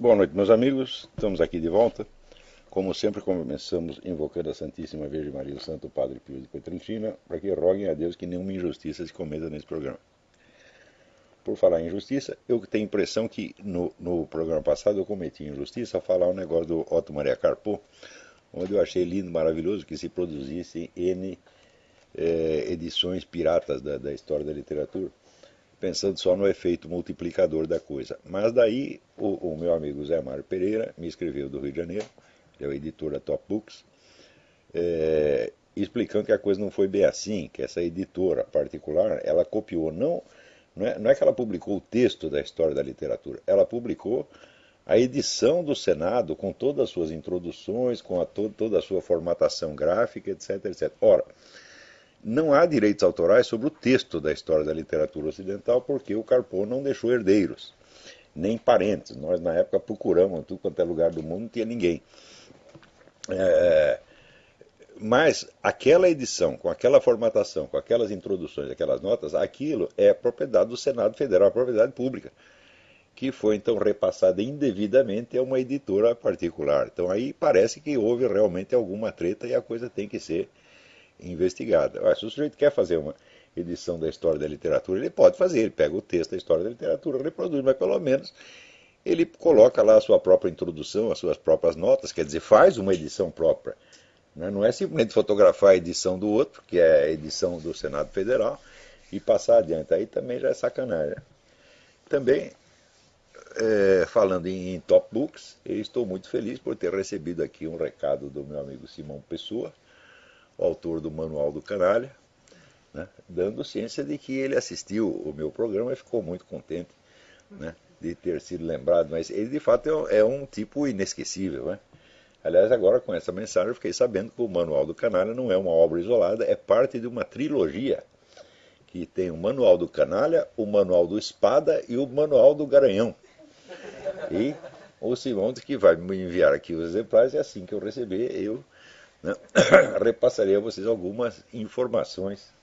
Boa noite, meus amigos. Estamos aqui de volta. Como sempre, começamos invocando a Santíssima Virgem Maria e o Santo Padre Pio de Pietrelcina, para que roguem a Deus que nenhuma injustiça se cometa nesse programa. Por falar em injustiça, eu tenho a impressão que no programa passado eu cometi injustiça ao falar um negócio do Otto Maria Carpo, onde eu achei lindo, maravilhoso que se produzissem N edições piratas da história da literatura, pensando só no efeito multiplicador da coisa. Mas daí o meu amigo Zé Mário Pereira me escreveu do Rio de Janeiro, ele é o editor da Top Books, explicando que a coisa não foi bem assim, que essa editora particular, ela copiou, não é que ela publicou o texto da história da literatura, ela publicou a edição do Senado com todas as suas introduções, com toda a sua formatação gráfica, etc, etc. Ora, não há direitos autorais sobre o texto da história da literatura ocidental, porque o Carpo não deixou herdeiros, nem parentes. Nós, na época, procuramos, em tudo quanto é lugar do mundo, não tinha ninguém. Mas aquela edição, com aquela formatação, com aquelas introduções, aquelas notas, aquilo é propriedade do Senado Federal, propriedade pública, que foi, então, repassada indevidamente a uma editora particular. Então, aí parece que houve realmente alguma treta e a coisa tem que ser investigada. Se o sujeito quer fazer uma edição da história da literatura, ele pode fazer, ele pega o texto da história da literatura, reproduz, mas pelo menos ele coloca lá a sua própria introdução, as suas próprias notas, quer dizer, faz uma edição própria. Não é simplesmente fotografar a edição do outro, que é a edição do Senado Federal, e passar adiante. Aí também já é sacanagem. Também, falando em Top Books, eu estou muito feliz por ter recebido aqui um recado do meu amigo Simão Pessoa, o autor do Manual do Canalha, né, dando ciência de que ele assistiu o meu programa e ficou muito contente, né, de ter sido lembrado. Mas ele, de fato, é um tipo inesquecível, né? Aliás, agora com essa mensagem eu fiquei sabendo que o Manual do Canalha não é uma obra isolada, é parte de uma trilogia que tem o Manual do Canalha, o Manual do Espada e o Manual do Garanhão. E o Simão disse que vai me enviar aqui os exemplares e assim que eu receber, eu repassarei a vocês algumas informações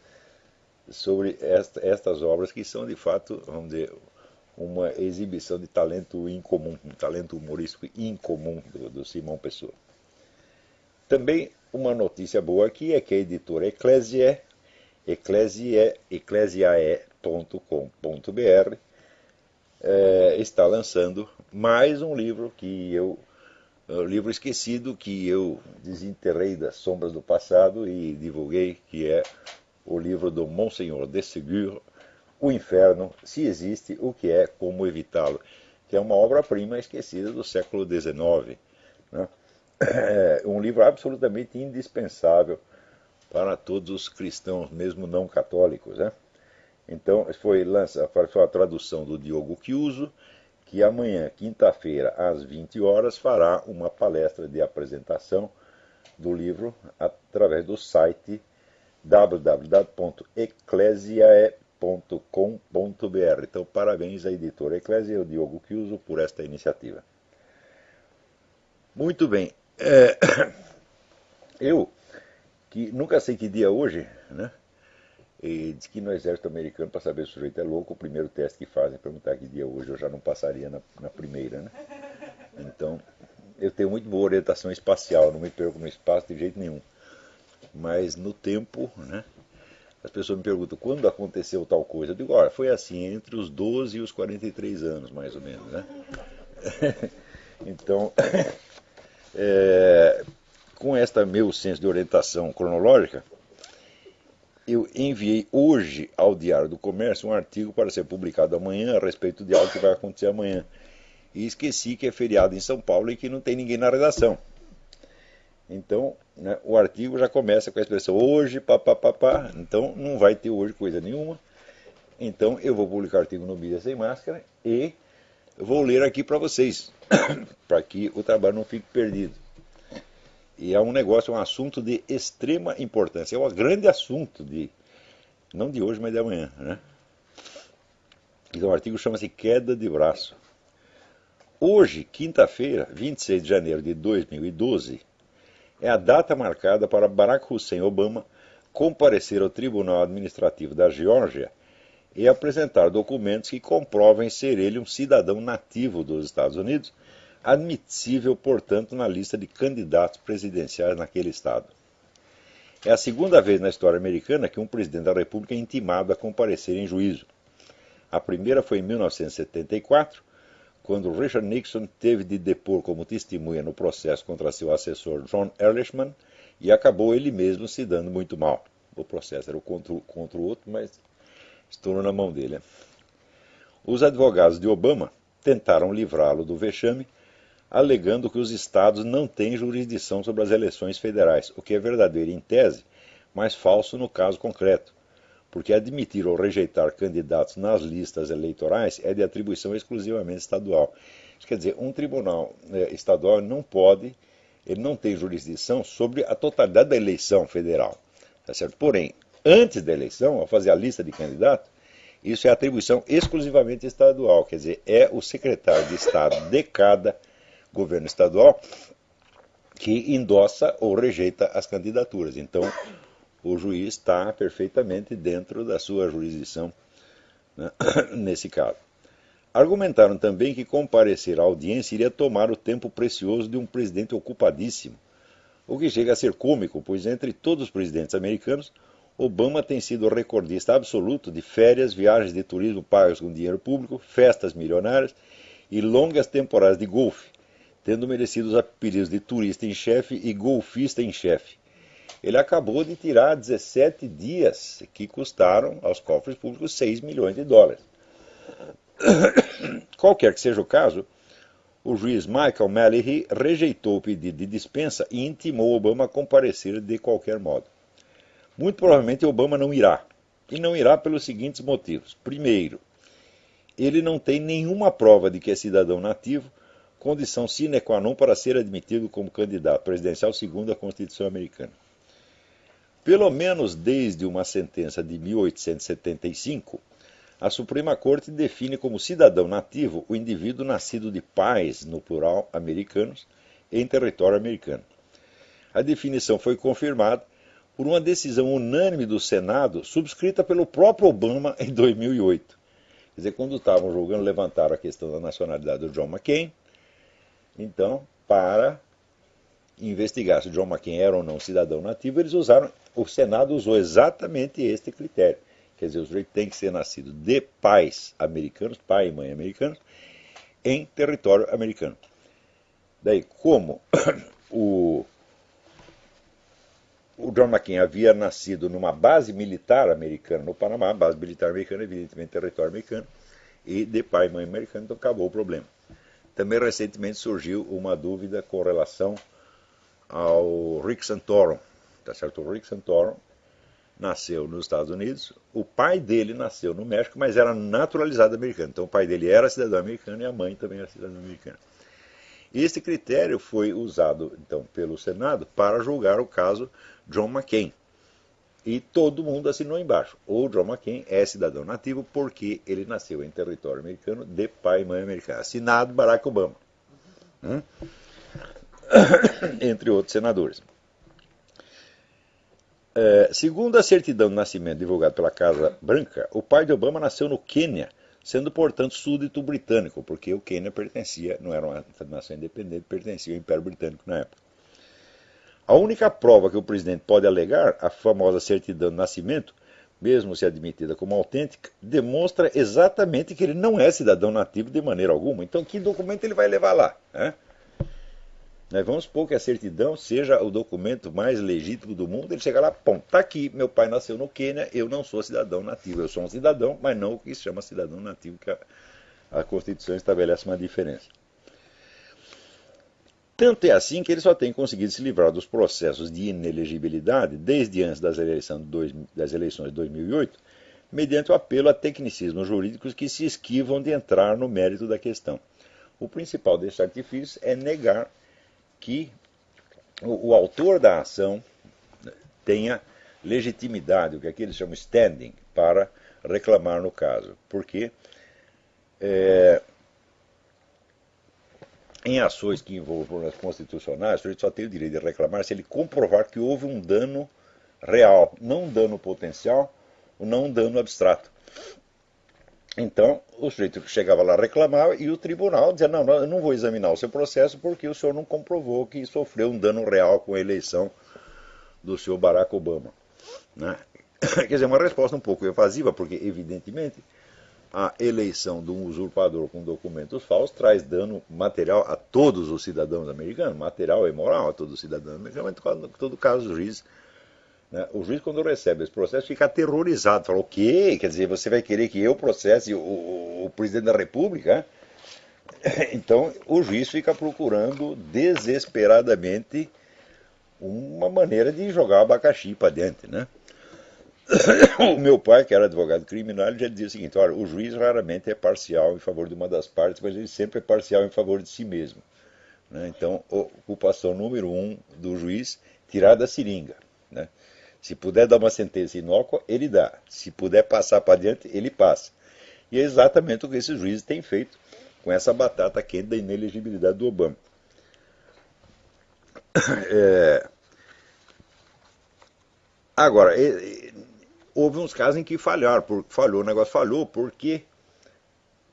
sobre estas obras que são de fato, vamos dizer, uma exibição de talento incomum, um talento humorístico incomum do Simão Pessoa. Também uma notícia boa aqui é que a editora eclesiae.com.br está lançando mais um livro livro esquecido que eu desenterrei das sombras do passado e divulguei, que é o livro do Monsenhor de Ségur, O Inferno, se existe, o que é, como evitá-lo, que é uma obra-prima esquecida do século XIX, né? É um livro absolutamente indispensável para todos os cristãos, mesmo não católicos, né? Então, foi a tradução do Diogo Chiuso, que amanhã, quinta-feira, às 20 horas, fará uma palestra de apresentação do livro através do site www.eclesiae.com.br. Então, parabéns à editora Eclésia e ao Diogo Chiuso por esta iniciativa. Muito bem. Eu, que nunca sei que dia é hoje, né? E diz que no exército americano, para saber se o sujeito é louco, o primeiro teste que fazem é perguntar que dia é hoje, eu já não passaria na primeira, né? Então, eu tenho muito boa orientação espacial, não me perco no espaço de jeito nenhum. Mas no tempo, né? As pessoas me perguntam, quando aconteceu tal coisa? Eu digo, olha, foi assim, entre os 12 e os 43 anos, mais ou menos, né? Então, com esta meu senso de orientação cronológica, eu enviei hoje ao Diário do Comércio um artigo para ser publicado amanhã a respeito de algo que vai acontecer amanhã. E esqueci que é feriado em São Paulo e que não tem ninguém na redação. Então, né, o artigo já começa com a expressão hoje, papapá. Então, não vai ter hoje coisa nenhuma. Então, eu vou publicar o artigo no Mídia Sem Máscara e vou ler aqui para vocês, para que o trabalho não fique perdido. E é um negócio, um assunto de extrema importância. É um grande assunto, não de hoje, mas de amanhã, né? Então, o artigo chama-se Queda de Braço. Hoje, quinta-feira, 26 de janeiro de 2012, é a data marcada para Barack Hussein Obama comparecer ao Tribunal Administrativo da Geórgia e apresentar documentos que comprovem ser ele um cidadão nativo dos Estados Unidos, admissível, portanto, na lista de candidatos presidenciais naquele estado. É a segunda vez na história americana que um presidente da República é intimado a comparecer em juízo. A primeira foi em 1974, quando Richard Nixon teve de depor como testemunha no processo contra seu assessor John Ehrlichman e acabou ele mesmo se dando muito mal. O processo era contra o outro, mas estourou na mão dele. Os advogados de Obama tentaram livrá-lo do vexame, alegando que os estados não têm jurisdição sobre as eleições federais, o que é verdadeiro em tese, mas falso no caso concreto, porque admitir ou rejeitar candidatos nas listas eleitorais é de atribuição exclusivamente estadual. Isso quer dizer, um tribunal estadual não pode, ele não tem jurisdição sobre a totalidade da eleição federal. Tá certo? Porém, antes da eleição, ao fazer a lista de candidatos, isso é atribuição exclusivamente estadual, quer dizer, é o secretário de Estado de cada governo estadual que endossa ou rejeita as candidaturas. Então, o juiz está perfeitamente dentro da sua jurisdição, né, nesse caso. Argumentaram também que comparecer à audiência iria tomar o tempo precioso de um presidente ocupadíssimo, o que chega a ser cômico, pois entre todos os presidentes americanos, Obama tem sido o recordista absoluto de férias, viagens de turismo pagas com dinheiro público, festas milionárias e longas temporadas de golfe, tendo merecido os apelidos de turista em chefe e golfista em chefe. Ele acabou de tirar 17 dias que custaram aos cofres públicos 6 milhões de dólares. Qualquer que seja o caso, o juiz Michael Mallory rejeitou o pedido de dispensa e intimou Obama a comparecer de qualquer modo. Muito provavelmente Obama não irá, e não irá pelos seguintes motivos. Primeiro, ele não tem nenhuma prova de que é cidadão nativo, condição sine qua non para ser admitido como candidato presidencial segundo a Constituição americana. Pelo menos desde uma sentença de 1875, a Suprema Corte define como cidadão nativo o indivíduo nascido de pais, no plural, americanos, em território americano. A definição foi confirmada por uma decisão unânime do Senado, subscrita pelo próprio Obama em 2008. Quer dizer, quando estavam julgando, levantaram a questão da nacionalidade do John McCain, então, para investigar se John McCain era ou não cidadão nativo, o Senado usou exatamente este critério. Quer dizer, o sujeito tem que ser nascido de pais americanos, pai e mãe americanos, em território americano. Daí, como o John McCain havia nascido numa base militar americana no Panamá, base militar americana, evidentemente território americano, e de pai e mãe americano, então acabou o problema. Também recentemente surgiu uma dúvida com relação ao Rick Santorum. Tá certo? O Rick Santorum nasceu nos Estados Unidos, o pai dele nasceu no México, mas era naturalizado americano. Então o pai dele era cidadão americano e a mãe também era cidadã americana. Este critério foi usado então pelo Senado para julgar o caso John McCain. E todo mundo assinou embaixo. O John McCain é cidadão nativo porque ele nasceu em território americano de pai e mãe americana. Assinado Barack Obama. Entre outros senadores. Segundo a certidão de nascimento divulgada pela Casa Branca, o pai de Obama nasceu no Quênia, sendo, portanto, súdito britânico, porque o Quênia pertencia, não era uma nação independente, pertencia ao Império Britânico na época. A única prova que o presidente pode alegar, a famosa certidão de nascimento, mesmo se admitida como autêntica, demonstra exatamente que ele não é cidadão nativo de maneira alguma. Então, que documento ele vai levar lá? Nós vamos supor que a certidão seja o documento mais legítimo do mundo. Ele chega lá, pô, tá aqui, meu pai nasceu no Quênia, eu não sou cidadão nativo. Eu sou um cidadão, mas não o que se chama cidadão nativo, que a Constituição estabelece uma diferença. Tanto é assim que ele só tem conseguido se livrar dos processos de inelegibilidade desde antes das eleições de 2008, mediante o apelo a tecnicismos jurídicos que se esquivam de entrar no mérito da questão. O principal desse artifício é negar que o autor da ação tenha legitimidade, o que aqui eles chamam standing, para reclamar no caso. Porque em ações que envolvam problemas constitucionais, o sujeito só tem o direito de reclamar se ele comprovar que houve um dano real, não um dano potencial, ou não um dano abstrato. Então, o sujeito chegava lá, reclamava, e o tribunal dizia, não, eu não vou examinar o seu processo porque o senhor não comprovou que sofreu um dano real com a eleição do senhor Barack Obama. Né? Quer dizer, uma resposta um pouco evasiva, porque, evidentemente, a eleição de um usurpador com documentos falsos traz dano material a todos os cidadãos americanos, material e moral a todos os cidadãos americanos, mas em todo caso o juiz, né, o juiz quando recebe esse processo fica aterrorizado, fala, o quê? Quer dizer, você vai querer que eu processe o presidente da república? Então o juiz fica procurando desesperadamente uma maneira de jogar o abacaxi para dentro, né? O meu pai, que era advogado criminal, ele já dizia o seguinte, olha, o juiz raramente é parcial em favor de uma das partes, mas ele sempre é parcial em favor de si mesmo. Né? Então, ocupação número um do juiz, tirar da seringa. Né? Se puder dar uma sentença inócua, ele dá. Se puder passar para diante, ele passa. E é exatamente o que esses juízes têm feito com essa batata quente da inelegibilidade do Obama. Agora, houve uns casos em que falharam, falhou, o negócio falhou porque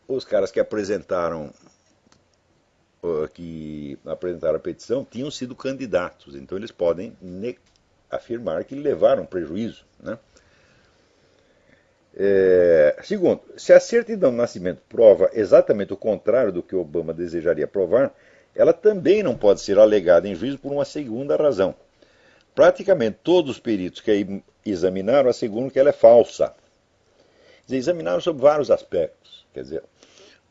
os caras que apresentaram a petição tinham sido candidatos, então eles podem afirmar que levaram prejuízo. Né? Segundo, se a certidão de nascimento prova exatamente o contrário do que Obama desejaria provar, ela também não pode ser alegada em juízo por uma segunda razão. Praticamente todos os peritos que a examinaram asseguram que ela é falsa. Quer dizer, examinaram sobre vários aspectos. Quer dizer,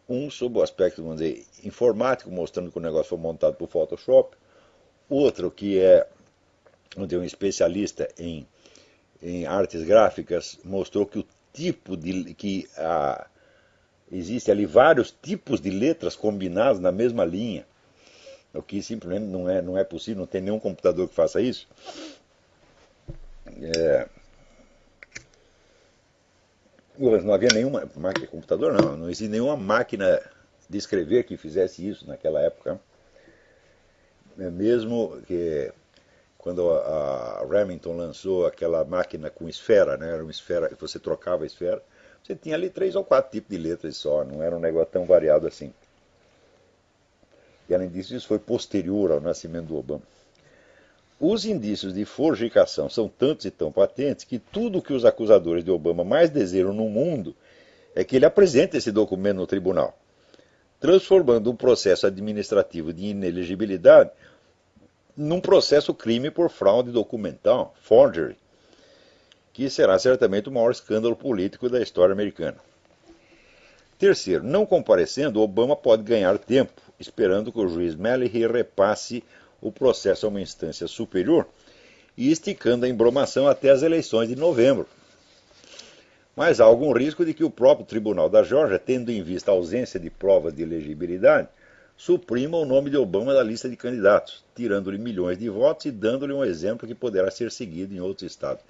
um sobre o aspecto, vamos dizer, informático, mostrando que o negócio foi montado por Photoshop. Outro que é um especialista em artes gráficas, mostrou que o tipo de existe ali vários tipos de letras combinadas na mesma linha, o que simplesmente não é possível, não tem nenhum computador que faça isso. Não havia nenhuma máquina de computador, não existe nenhuma máquina de escrever que fizesse isso naquela época. Mesmo que quando a Remington lançou aquela máquina com esfera, né, era uma esfera, você trocava a esfera, você tinha ali 3 ou 4 tipos de letras só, não era um negócio tão variado assim. E além disso, isso foi posterior ao nascimento do Obama. Os indícios de forjicação são tantos e tão patentes que tudo o que os acusadores de Obama mais desejam no mundo é que ele apresente esse documento no tribunal, transformando um processo administrativo de inelegibilidade num processo crime por fraude documental, forgery, que será certamente o maior escândalo político da história americana. Terceiro, não comparecendo, Obama pode ganhar tempo, esperando que o juiz Mallory repasse o processo a uma instância superior e esticando a embromação até as eleições de novembro. Mas há algum risco de que o próprio Tribunal da Geórgia, tendo em vista a ausência de provas de elegibilidade, suprima o nome de Obama da lista de candidatos, tirando-lhe milhões de votos e dando-lhe um exemplo que poderá ser seguido em outros estados.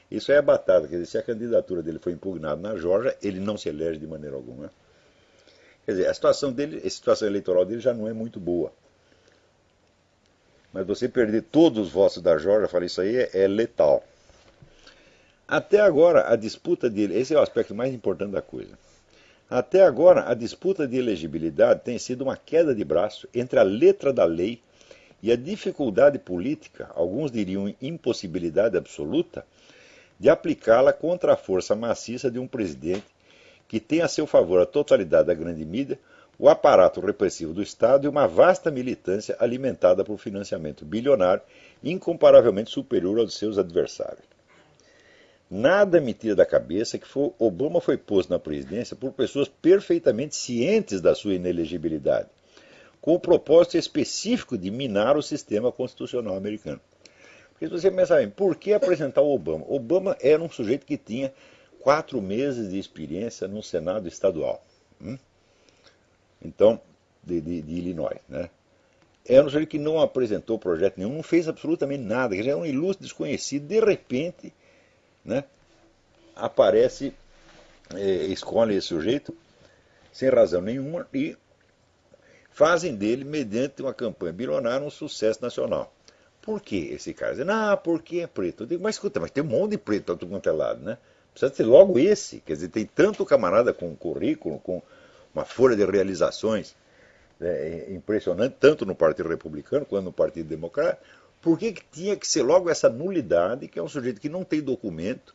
Isso é a batata, quer dizer, se a candidatura dele foi impugnada na Geórgia, ele não se elege de maneira alguma. Quer dizer, a situação eleitoral dele já não é muito boa. Mas você perder todos os votos da Geórgia, eu falei, isso aí é letal. Até agora, a disputa de... Esse é o aspecto mais importante da coisa. Até agora, a disputa de elegibilidade tem sido uma queda de braço entre a letra da lei e a dificuldade política, alguns diriam impossibilidade absoluta, de aplicá-la contra a força maciça de um presidente que tem a seu favor a totalidade da grande mídia, o aparato repressivo do Estado e uma vasta militância alimentada por financiamento bilionário incomparavelmente superior aos seus adversários. Nada me tira da cabeça que Obama foi posto na presidência por pessoas perfeitamente cientes da sua inelegibilidade, com o propósito específico de minar o sistema constitucional americano. Porque se você pensar bem, por que apresentar o Obama? Obama era um sujeito que tinha 4 meses de experiência no Senado estadual. Então, de Illinois, né? Era um sujeito que não apresentou projeto nenhum, não fez absolutamente nada, que já era um ilustre desconhecido, de repente, né, aparece, escolhe esse sujeito, sem razão nenhuma, e fazem dele, mediante uma campanha bilionária, um sucesso nacional. Por que esse cara? Não, porque é preto. Eu digo, mas escuta, mas tem um monte de preto para todo quanto é lado, né? Precisa ser logo esse. Quer dizer, tem tanto camarada com currículo, com uma folha de realizações impressionante, tanto no Partido Republicano quanto no Partido Democrata. Por que tinha que ser logo essa nulidade, que é um sujeito que não tem documento,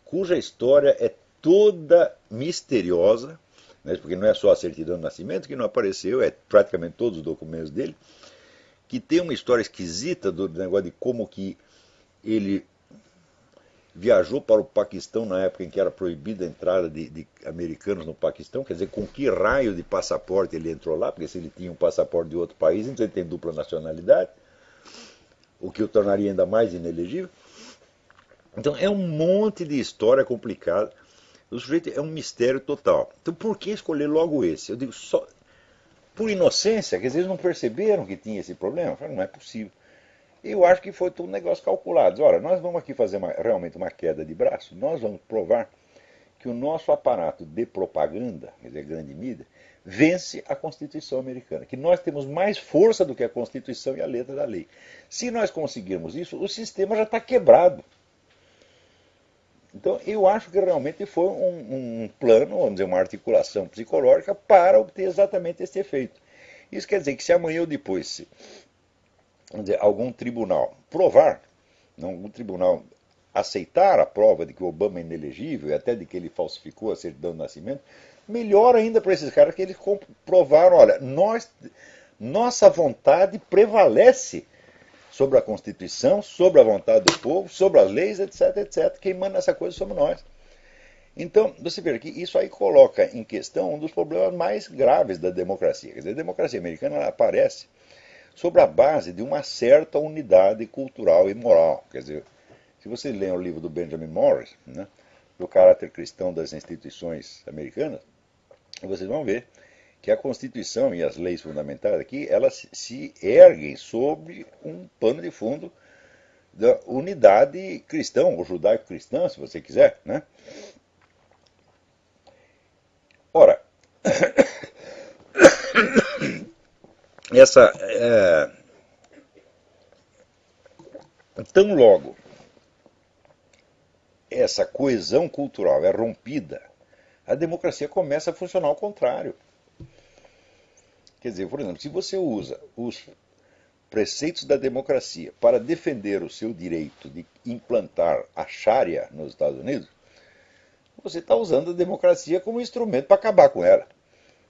cuja história é toda misteriosa, né, porque não é só a certidão de nascimento que não apareceu, é praticamente todos os documentos dele, que tem uma história esquisita do negócio de como que ele viajou para o Paquistão na época em que era proibida a entrada de americanos no Paquistão, quer dizer, com que raio de passaporte ele entrou lá, porque se ele tinha um passaporte de outro país, então ele tem dupla nacionalidade, o que o tornaria ainda mais inelegível. Então é um monte de história complicada. O sujeito é um mistério total. Então por que escolher logo esse? Eu digo só por inocência, que às vezes não perceberam que tinha esse problema. Eu falo, não é possível. Eu acho que foi todo um negócio calculado. Olha, nós vamos aqui fazer realmente uma queda de braço, nós vamos provar que o nosso aparato de propaganda, quer dizer, grande mídia, vence a Constituição americana, que nós temos mais força do que a Constituição e a letra da lei. Se nós conseguirmos isso, o sistema já está quebrado. Então, eu acho que realmente foi um plano, vamos dizer, uma articulação psicológica para obter exatamente esse efeito. Isso quer dizer que se amanhã ou depois, vamos dizer, algum tribunal provar, algum tribunal aceitar a prova de que o Obama é inelegível e até de que ele falsificou a certidão de nascimento, melhor ainda para esses caras que eles comprovaram, olha, nossa vontade prevalece sobre a Constituição, sobre a vontade do povo, sobre as leis, etc, etc. Quem manda essa coisa somos nós. Então, você vê que isso aí coloca em questão um dos problemas mais graves da democracia. Quer dizer, a democracia americana ela aparece sobre a base de uma certa unidade cultural e moral. Quer dizer, se você lê o livro do Benjamin Morris, né, do caráter cristão das instituições americanas, vocês vão ver que a Constituição e as leis fundamentais aqui, elas se erguem sobre um pano de fundo da unidade cristã, ou judaico-cristã, se você quiser, né? Ora, tão logo essa coesão cultural é rompida, a democracia começa a funcionar ao contrário. Quer dizer, por exemplo, se você usa os preceitos da democracia para defender o seu direito de implantar a Sharia nos Estados Unidos, você está usando a democracia como instrumento para acabar com ela.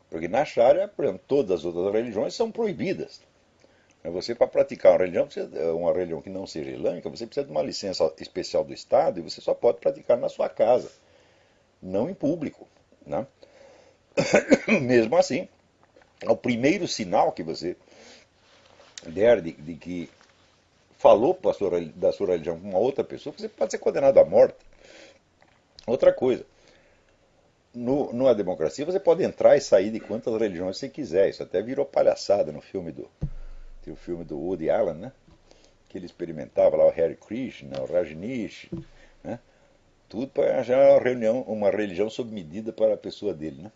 Porque na Sharia, por exemplo, todas as outras religiões são proibidas. Você, para praticar uma religião que não seja islâmica, você precisa de uma licença especial do Estado e você só pode praticar na sua casa, não em público, né? Mesmo assim, o primeiro sinal que você der de que falou da sua religião com uma outra pessoa, você pode ser condenado à morte. Outra coisa, numa democracia você pode entrar e sair de quantas religiões você quiser. Isso até virou palhaçada no filme tem o filme do Woody Allen, né? Que ele experimentava lá o Hare Krishna, o Rajneesh, né? Tudo para arranjar uma religião sob medida para a pessoa dele, né?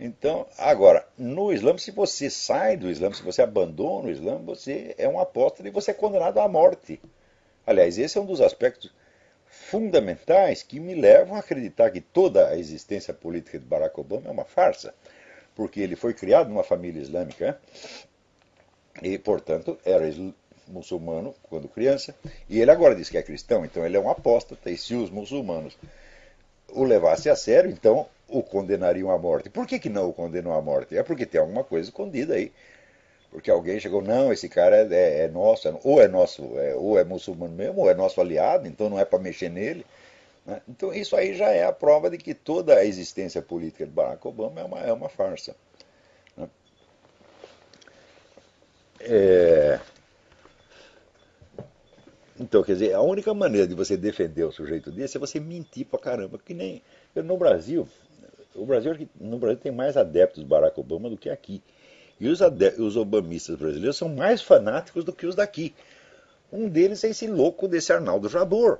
Então, agora, no Islã, se você sai do Islã, se você abandona o Islã, você é um apóstata e você é condenado à morte. Aliás, esse é um dos aspectos fundamentais que me levam a acreditar que toda a existência política de Barack Obama é uma farsa, porque ele foi criado numa família islâmica, né? E, portanto, era muçulmano quando criança, e ele agora diz que é cristão, então ele é um apóstata, e se os muçulmanos o levassem a sério, então o condenariam à morte. Por que não o condenam à morte? É porque tem alguma coisa escondida aí. Porque alguém chegou, não, esse cara é nosso, ou é muçulmano mesmo, ou é nosso aliado, então não é para mexer nele. Né? Então isso aí já é a prova de que toda a existência política de Barack Obama é uma farsa. Né? Então, quer dizer, a única maneira de você defender o sujeito desse é você mentir pra caramba. Que nem no Brasil, no Brasil tem mais adeptos do Barack Obama do que aqui. E os obamistas brasileiros são mais fanáticos do que os daqui. Um deles é esse louco desse Arnaldo Jabor,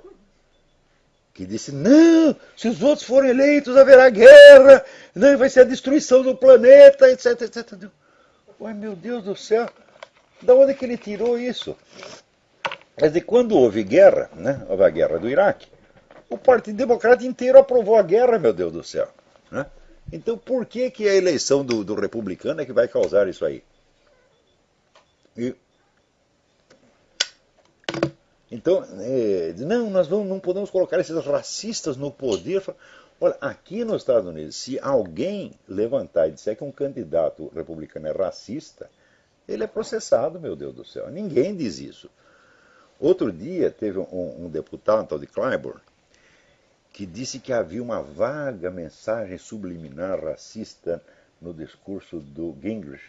que disse, não, se os outros forem eleitos haverá guerra, não, vai ser a destruição do planeta, etc, etc. Ué, meu Deus do céu, da onde que ele tirou isso? Quer dizer, quando houve guerra, né, houve a guerra do Iraque, O Partido Democrata inteiro aprovou a guerra, meu Deus do céu. Né? Então por que, que a eleição do republicano é que vai causar isso aí? E, então, não, não podemos colocar esses racistas no poder. Olha, aqui nos Estados Unidos, se alguém levantar e disser que um candidato republicano é racista, ele é processado, meu Deus do céu. Ninguém diz isso. Outro dia teve um deputado, tal de Clyburn, que disse que havia uma vaga mensagem subliminar racista no discurso do Gingrich,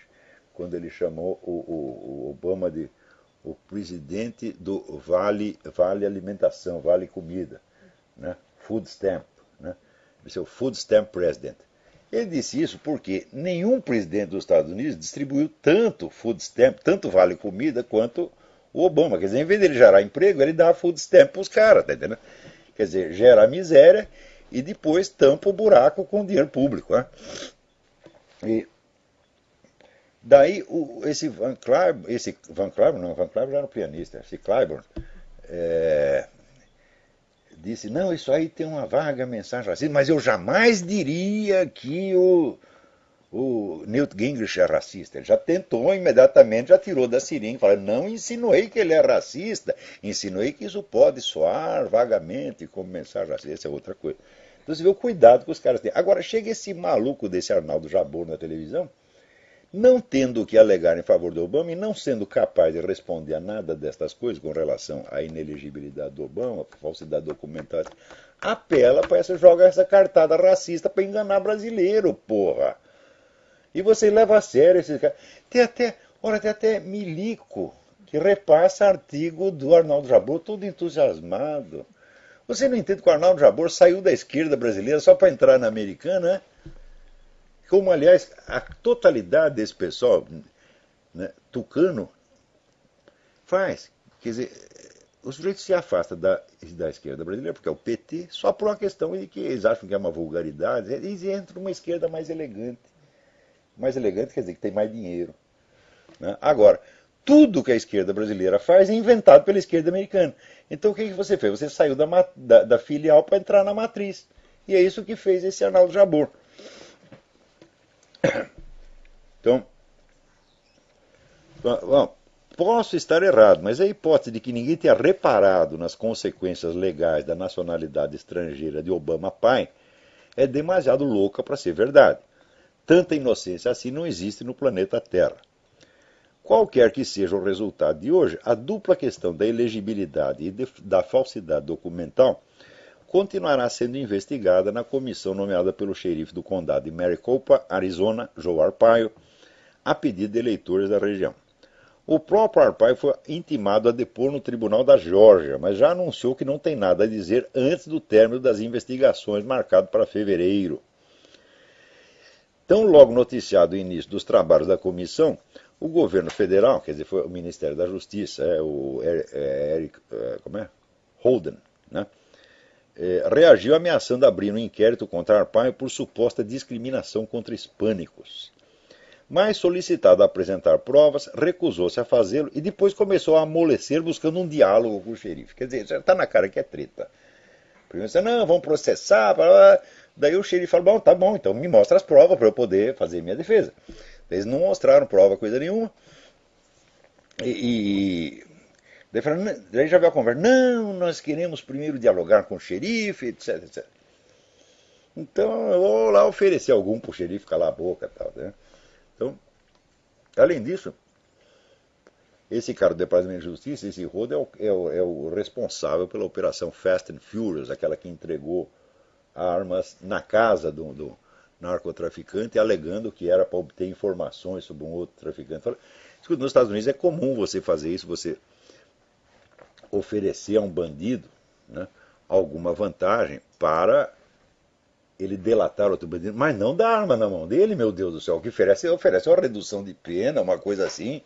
quando ele chamou o Obama de o presidente do Vale Alimentação, Vale Comida, né? Food Stamp. Né? Esse é o Food Stamp President. Ele disse isso porque nenhum presidente dos Estados Unidos distribuiu tanto Food Stamp, tanto Vale Comida, quanto o Obama. Quer dizer, em vez de ele gerar emprego, ele dá Food Stamp para os caras, tá entendendo? Quer dizer, gera miséria e depois tampa o buraco com dinheiro público. Né? E daí esse Van Cliburn era um pianista, esse Cliburn disse, não, isso aí tem uma vaga mensagem racista, mas eu jamais diria que o Newt Gingrich é racista. Ele já tentou imediatamente, já tirou da seringa, falou, não insinuei que ele é racista, insinuei que isso pode soar vagamente como mensagem racista, essa é outra coisa. Então você vê o cuidado que os caras têm. Agora chega esse maluco desse Arnaldo Jabor na televisão, não tendo o que alegar em favor do Obama e não sendo capaz de responder a nada destas coisas com relação à inelegibilidade do Obama, falsidade documental, apela para jogar essa cartada racista para enganar brasileiro, porra. E você leva a sério esses caras. Tem até Milico, que repassa artigo do Arnaldo Jabor, todo entusiasmado. Você não entende que o Arnaldo Jabor saiu da esquerda brasileira só para entrar na americana, né? Como, aliás, a totalidade desse pessoal, né, tucano, faz. Quer dizer, o sujeito se afasta da esquerda brasileira, porque é o PT, só por uma questão de que eles acham que é uma vulgaridade, eles entram numa esquerda mais elegante. Mais elegante quer dizer que tem mais dinheiro. Né? Agora, tudo que a esquerda brasileira faz é inventado pela esquerda americana. Então o que você fez? Você saiu da filial para entrar na matriz. E é isso que fez esse Arnaldo Jabor. Então, bom, posso estar errado, mas a hipótese de que ninguém tenha reparado nas consequências legais da nacionalidade estrangeira de Obama pai é demasiado louca para ser verdade. Tanta inocência assim não existe no planeta Terra. Qualquer que seja o resultado de hoje, a dupla questão da elegibilidade e da falsidade documental continuará sendo investigada na comissão nomeada pelo xerife do condado de Maricopa, Arizona, Joe Arpaio, a pedido de eleitores da região. O próprio Arpaio foi intimado a depor no tribunal da Geórgia, mas já anunciou que não tem nada a dizer antes do término das investigações marcado para fevereiro. Tão logo noticiado o início dos trabalhos da comissão, o governo federal, quer dizer, foi o Ministério da Justiça, o Eric Holden, né? Reagiu ameaçando abrir um inquérito contra Arpaio por suposta discriminação contra hispânicos. Mas, solicitado a apresentar provas, recusou-se a fazê-lo e depois começou a amolecer buscando um diálogo com o xerife. Quer dizer, já está na cara que é treta. Primeiro disse, não, vamos processar. Daí o xerife falou, bom, tá bom, então me mostra as provas para eu poder fazer minha defesa. Eles não mostraram prova, coisa nenhuma. Daí já veio a conversa, não, nós queremos primeiro dialogar com o xerife, etc, etc. Então eu vou lá oferecer algum para o xerife calar a boca e tal, né? Então, além disso, esse cara do Departamento de Justiça, esse Roda, é o responsável pela operação Fast and Furious, aquela que entregou armas na casa do narcotraficante, alegando que era para obter informações sobre um outro traficante. Escuta, nos Estados Unidos é comum você fazer isso, você oferecer a um bandido, né, alguma vantagem para ele delatar outro bandido, mas não dar arma na mão dele, meu Deus do céu. O que oferece uma redução de pena, uma coisa assim.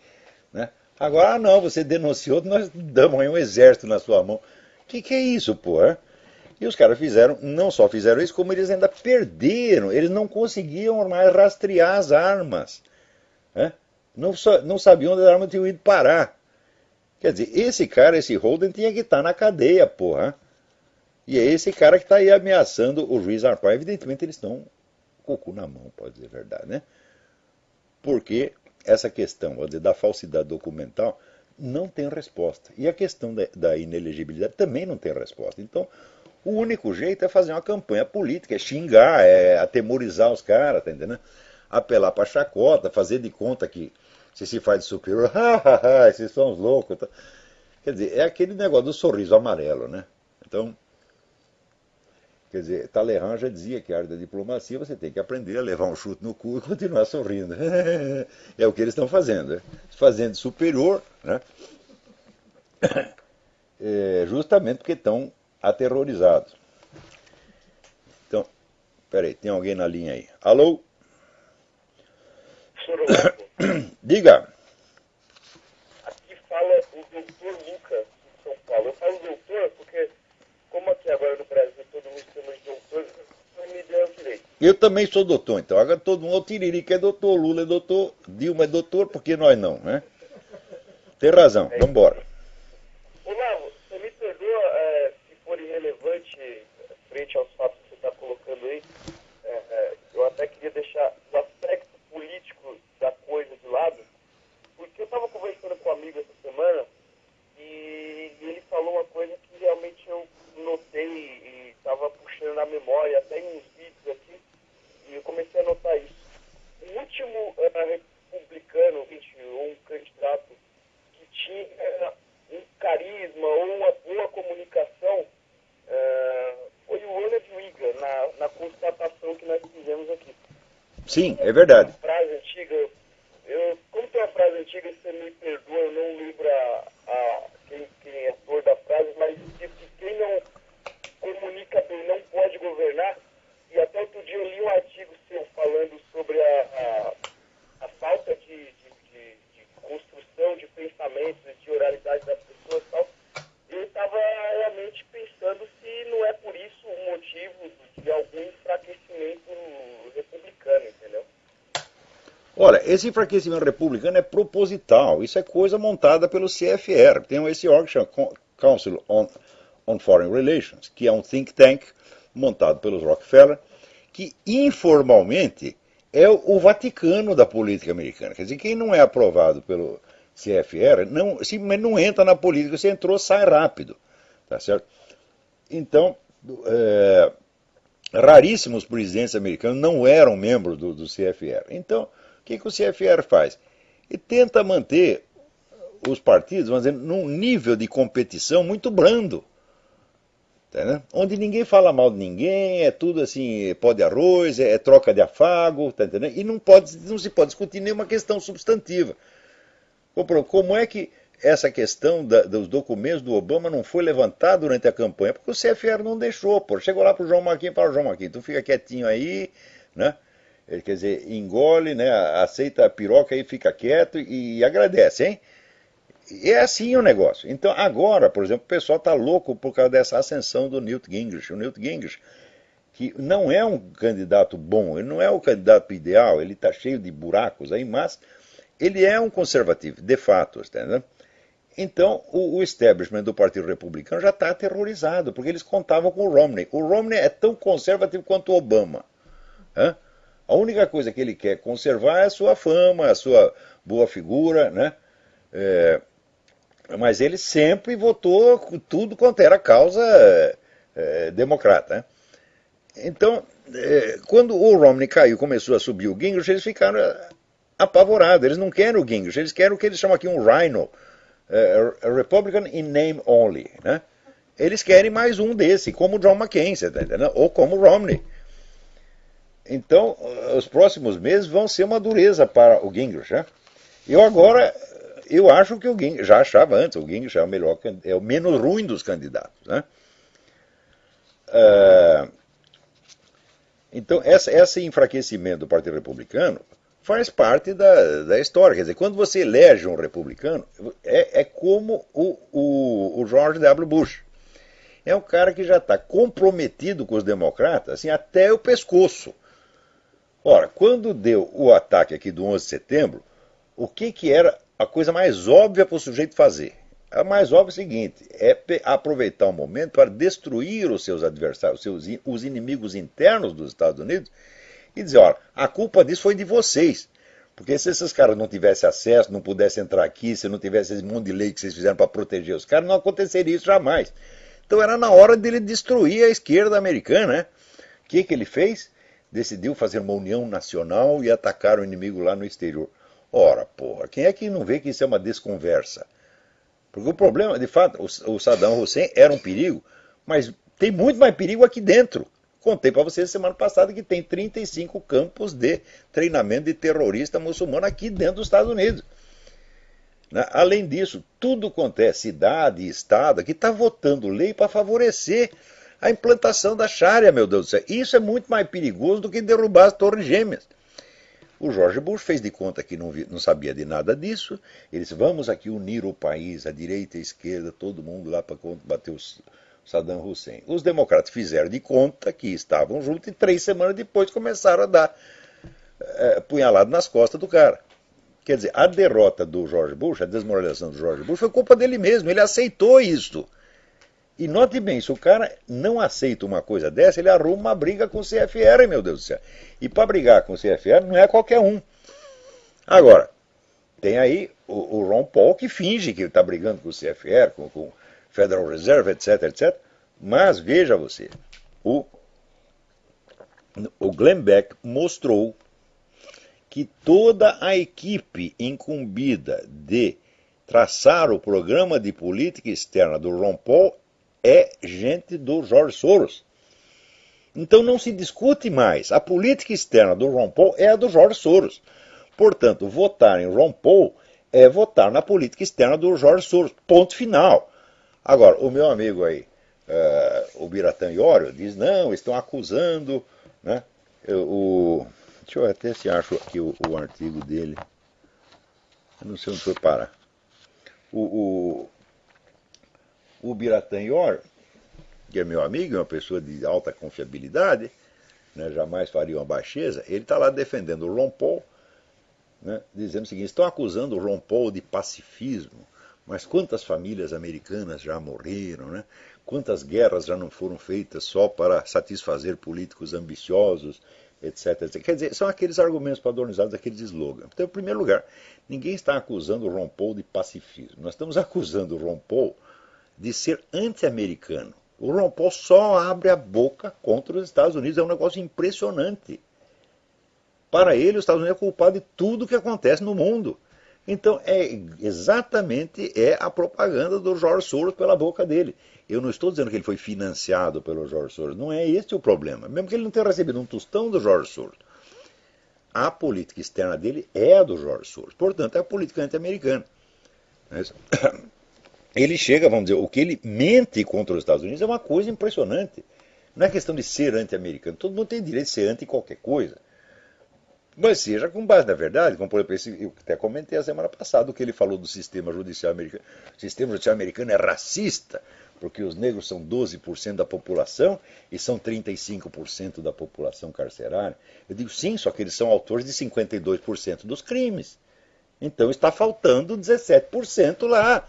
Né? Agora, não, você denunciou, nós damos aí um exército na sua mão. O que é isso, pô? E os caras não só fizeram isso, como eles ainda perderam. Eles não conseguiam mais rastrear as armas. Né? Não sabiam onde as armas tinham ido parar. Quer dizer, esse Holden tinha que estar na cadeia, porra. E é esse cara que está aí ameaçando o juiz Arpaio. Evidentemente eles estão com o cu na mão, pode dizer a verdade, né? Porque essa questão da falsidade documental não tem resposta. E a questão da inelegibilidade também não tem resposta. Então, o único jeito é fazer uma campanha política, é xingar, é atemorizar os caras, tá entendendo? Apelar para chacota, fazer de conta que se faz de superior, esses são os loucos. Tá? Quer dizer, é aquele negócio do sorriso amarelo, né? Então, quer dizer, Talleyrand já dizia que a arte da diplomacia você tem que aprender a levar um chute no cu e continuar sorrindo. É o que eles estão fazendo, né? Fazendo superior, né? Justamente porque estão aterrorizados. Então, peraí, tem alguém na linha aí. Alô? Diga. Aqui fala o doutor Lucas, de São Paulo. Eu falo doutor porque, como aqui agora no Brasil todo mundo chama de doutor, não me deu direito. Eu também sou doutor, então. Agora todo mundo, o Tiririca é doutor, Lula é doutor, Dilma é doutor, por que nós não, né? Tem razão, vamos embora. Olavo, você me perdoa se for irrelevante frente aos fatos que você está colocando aí. Eu até queria deixar o aspecto político da coisa de lado, porque eu estava conversando com um amigo essa semana e ele falou uma coisa que realmente eu notei e estava puxando na memória, até em uns vídeos aqui, e eu comecei a notar isso. O último republicano, ou um candidato que tinha um carisma ou uma boa comunicação, foi o Ronald Reagan, na constatação que nós fizemos aqui. Sim, é verdade. Uma frase antiga, como tem uma frase antiga, você me perdoa, eu não lembro quem é autor da frase, mas diz que quem não comunica bem não pode governar. E até outro dia eu li um artigo seu falando sobre a falta de construção de pensamentos, de oralidade das pessoas e tal. Eu estava realmente pensando se não é por isso um motivo de algum enfraquecimento republicano, entendeu? Olha, esse enfraquecimento republicano é proposital. Isso é coisa montada pelo CFR. Tem esse órgão que chama Council on Foreign Relations, que é um think tank montado pelos Rockefeller, que informalmente é o Vaticano da política americana. Quer dizer, quem não é aprovado pelo CFR simplesmente não entra na política. Você entrou, sai rápido. Tá certo? Então, raríssimos presidentes americanos não eram membros do CFR. Então, o que o CFR faz? Ele tenta manter os partidos, vamos dizer, num nível de competição muito brando. Tá, onde ninguém fala mal de ninguém, é tudo assim, pó de arroz, é troca de afago, tá entendendo? E não se pode discutir nenhuma questão substantiva. Como é que essa questão dos documentos do Obama não foi levantada durante a campanha? Porque o CFR não deixou, pô. Chegou lá pro João Marquinhos e falou, João Marquinhos, tu fica quietinho aí, né? Quer dizer, engole, né? Aceita a piroca e fica quieto e agradece, hein? E é assim o negócio. Então agora, por exemplo, o pessoal está louco por causa dessa ascensão do Newt Gingrich. O Newt Gingrich, que não é um candidato bom, ele não é o candidato ideal, ele está cheio de buracos aí, mas ele é um conservativo, de fato, entendeu? Então, o establishment do Partido Republicano já está aterrorizado, porque eles contavam com o Romney. O Romney é tão conservativo quanto o Obama. Né? A única coisa que ele quer conservar é a sua fama, a sua boa figura, né? Mas ele sempre votou tudo quanto era causa democrata. Né? Então, quando o Romney caiu e começou a subir o Gingrich, eles ficaram apavorados. Eles não querem o Gingrich, eles querem o que eles chamam aqui um rhino. A Republican in name only. Né? Eles querem mais um desse, como o John McCain, você tá entendendo? Ou como o Romney. Então, os próximos meses vão ser uma dureza para o Gingrich. Né? Eu acho que o Gingrich, já achava antes, o Gingrich é o melhor, é o menos ruim dos candidatos. Né? Então, esse enfraquecimento do Partido Republicano faz parte da história. Quer dizer, quando você elege um republicano, é como o George W. Bush. É um cara que já está comprometido com os democratas assim, até o pescoço. Ora, quando deu o ataque aqui do 11 de setembro, o que era a coisa mais óbvia para o sujeito fazer? A mais óbvio é o seguinte, é aproveitar o momento para destruir os seus adversários, os inimigos internos dos Estados Unidos, e dizer, olha, a culpa disso foi de vocês. Porque se esses caras não tivessem acesso, não pudessem entrar aqui, se não tivesse esse monte de lei que vocês fizeram para proteger os caras, não aconteceria isso jamais. Então era na hora dele destruir a esquerda americana, né? O que ele fez? Decidiu fazer uma união nacional e atacar o inimigo lá no exterior. Ora, porra, quem é que não vê que isso é uma desconversa? Porque o problema, de fato, o Saddam Hussein era um perigo, mas tem muito mais perigo aqui dentro. Contei para vocês semana passada que tem 35 campos de treinamento de terrorista muçulmano aqui dentro dos Estados Unidos. Além disso, tudo quanto é cidade e estado que está votando lei para favorecer a implantação da Sharia, meu Deus do céu. Isso é muito mais perigoso do que derrubar as Torres Gêmeas. O George Bush fez de conta que não sabia de nada disso. Ele disse, vamos aqui unir o país, a direita e a esquerda, todo mundo lá para combater o Saddam Hussein. Os democratas fizeram de conta que estavam juntos e 3 semanas depois começaram a dar punhalada nas costas do cara. Quer dizer, a derrota do George Bush, a desmoralização do George Bush, foi culpa dele mesmo. Ele aceitou isso. E note bem, se o cara não aceita uma coisa dessa, ele arruma uma briga com o CFR, meu Deus do céu. E para brigar com o CFR não é qualquer um. Agora, tem aí o Ron Paul que finge que ele está brigando com o CFR, com o Federal Reserve, etc, etc. Mas veja você, o Glenn Beck mostrou que toda a equipe incumbida de traçar o programa de política externa do Ron Paul é gente do George Soros. Então não se discute mais. A política externa do Ron Paul é a do George Soros. Portanto, votar em Ron Paul é votar na política externa do George Soros. Ponto final. Agora, o meu amigo aí, o Biratan Iorio, diz, não, estão acusando, né, deixa eu até se acho aqui o artigo dele. Eu não sei onde foi parar. O Biratan Iorio, que é meu amigo, é uma pessoa de alta confiabilidade, né, jamais faria uma baixeza, ele está lá defendendo o Ron Paul, né, dizendo o seguinte, estão acusando o Ron Paul de pacifismo, mas quantas famílias americanas já morreram, né? Quantas guerras já não foram feitas só para satisfazer políticos ambiciosos, etc, etc. Quer dizer, são aqueles argumentos padronizados, aqueles slogans. Então, em primeiro lugar, ninguém está acusando o Ron Paul de pacifismo. Nós estamos acusando o Ron Paul de ser anti-americano. O Ron Paul só abre a boca contra os Estados Unidos. É um negócio impressionante. Para ele, os Estados Unidos é culpado de tudo que acontece no mundo. Então, exatamente a propaganda do George Soros pela boca dele. Eu não estou dizendo que ele foi financiado pelo George Soros. Não é este o problema. Mesmo que ele não tenha recebido um tostão do George Soros. A política externa dele é a do George Soros. Portanto, é a política anti-americana. Ele chega, vamos dizer, o que ele mente contra os Estados Unidos é uma coisa impressionante. Não é questão de ser anti-americano. Todo mundo tem direito de ser anti qualquer coisa. Mas seja com base na verdade, como por exemplo, eu até comentei a semana passada o que ele falou do sistema judicial americano. O sistema judicial americano é racista, porque os negros são 12% da população e são 35% da população carcerária. Eu digo sim, só que eles são autores de 52% dos crimes. Então está faltando 17% lá.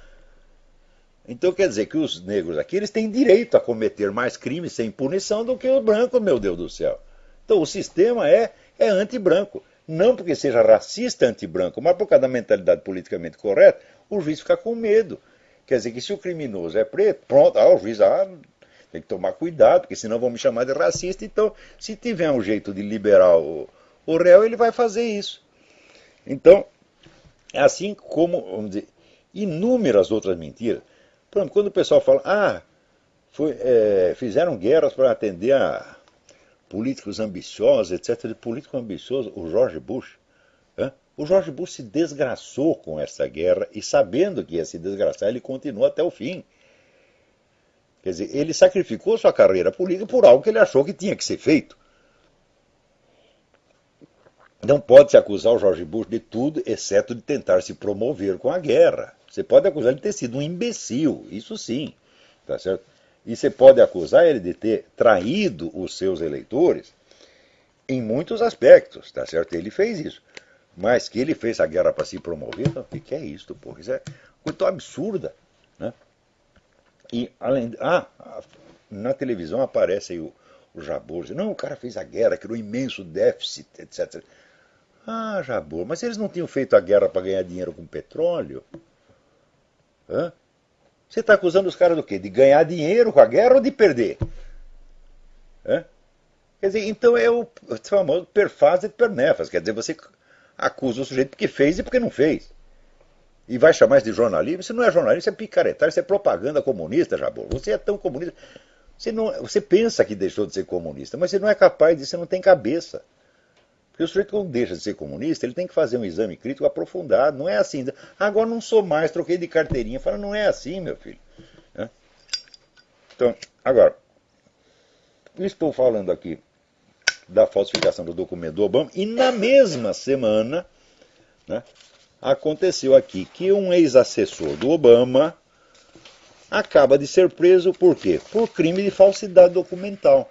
Então quer dizer que os negros aqui eles têm direito a cometer mais crimes sem punição do que os brancos, meu Deus do céu. Então o sistema é anti-branco. Não porque seja racista anti-branco, mas por causa da mentalidade politicamente correta, o juiz fica com medo. Quer dizer que se o criminoso é preto, pronto, o juiz tem que tomar cuidado, porque senão vão me chamar de racista. Então, se tiver um jeito de liberar o réu, ele vai fazer isso. Então, assim como, vamos dizer, inúmeras outras mentiras. Por exemplo, quando o pessoal fala, fizeram guerras para atender a políticos ambiciosos, etc. Político ambicioso, o George Bush. O George Bush se desgraçou com essa guerra e sabendo que ia se desgraçar, ele continuou até o fim. Quer dizer, ele sacrificou sua carreira política por algo que ele achou que tinha que ser feito. Não pode se acusar o George Bush de tudo, exceto de tentar se promover com a guerra. Você pode acusar ele de ter sido um imbecil, isso sim, tá certo? E você pode acusar ele de ter traído os seus eleitores em muitos aspectos, tá certo? Ele fez isso. Mas que ele fez a guerra para se promover, não, o que é isso, porra? Isso é coisa tão absurda. E além. Na televisão aparece aí o Jabor. Não, o cara fez a guerra, criou um imenso déficit, etc. Ah, Jabor, mas eles não tinham feito a guerra para ganhar dinheiro com petróleo? Hã? Você está acusando os caras do quê? De ganhar dinheiro com a guerra ou de perder? Hã? Quer dizer, então é o famoso per faz et per nefas. Quer dizer, você acusa o sujeito porque fez e porque não fez. E vai chamar isso de jornalismo? Isso não é jornalismo, isso é picaretagem, isso é propaganda comunista, Jabor. Você é tão comunista. Você pensa que deixou de ser comunista, mas você não é capaz disso, você não tem cabeça. Porque o sujeito, quando deixa de ser comunista, ele tem que fazer um exame crítico aprofundado. Não é assim. Agora não sou mais, troquei de carteirinha. Fala, não é assim, meu filho. Né? Então, agora, estou falando aqui da falsificação do documento do Obama, e na mesma semana, né, aconteceu aqui que um ex-assessor do Obama acaba de ser preso por quê? Por crime de falsidade documental.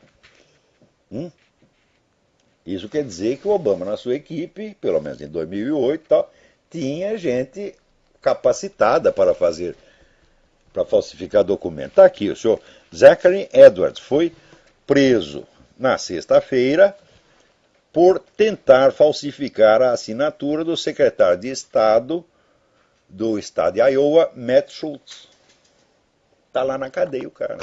Isso quer dizer que o Obama, na sua equipe, pelo menos em 2008, tal, tinha gente capacitada para falsificar documento. Está aqui, o senhor Zachary Edwards foi preso na sexta-feira por tentar falsificar a assinatura do secretário de Estado do estado de Iowa, Matt Schultz. Está lá na cadeia o cara.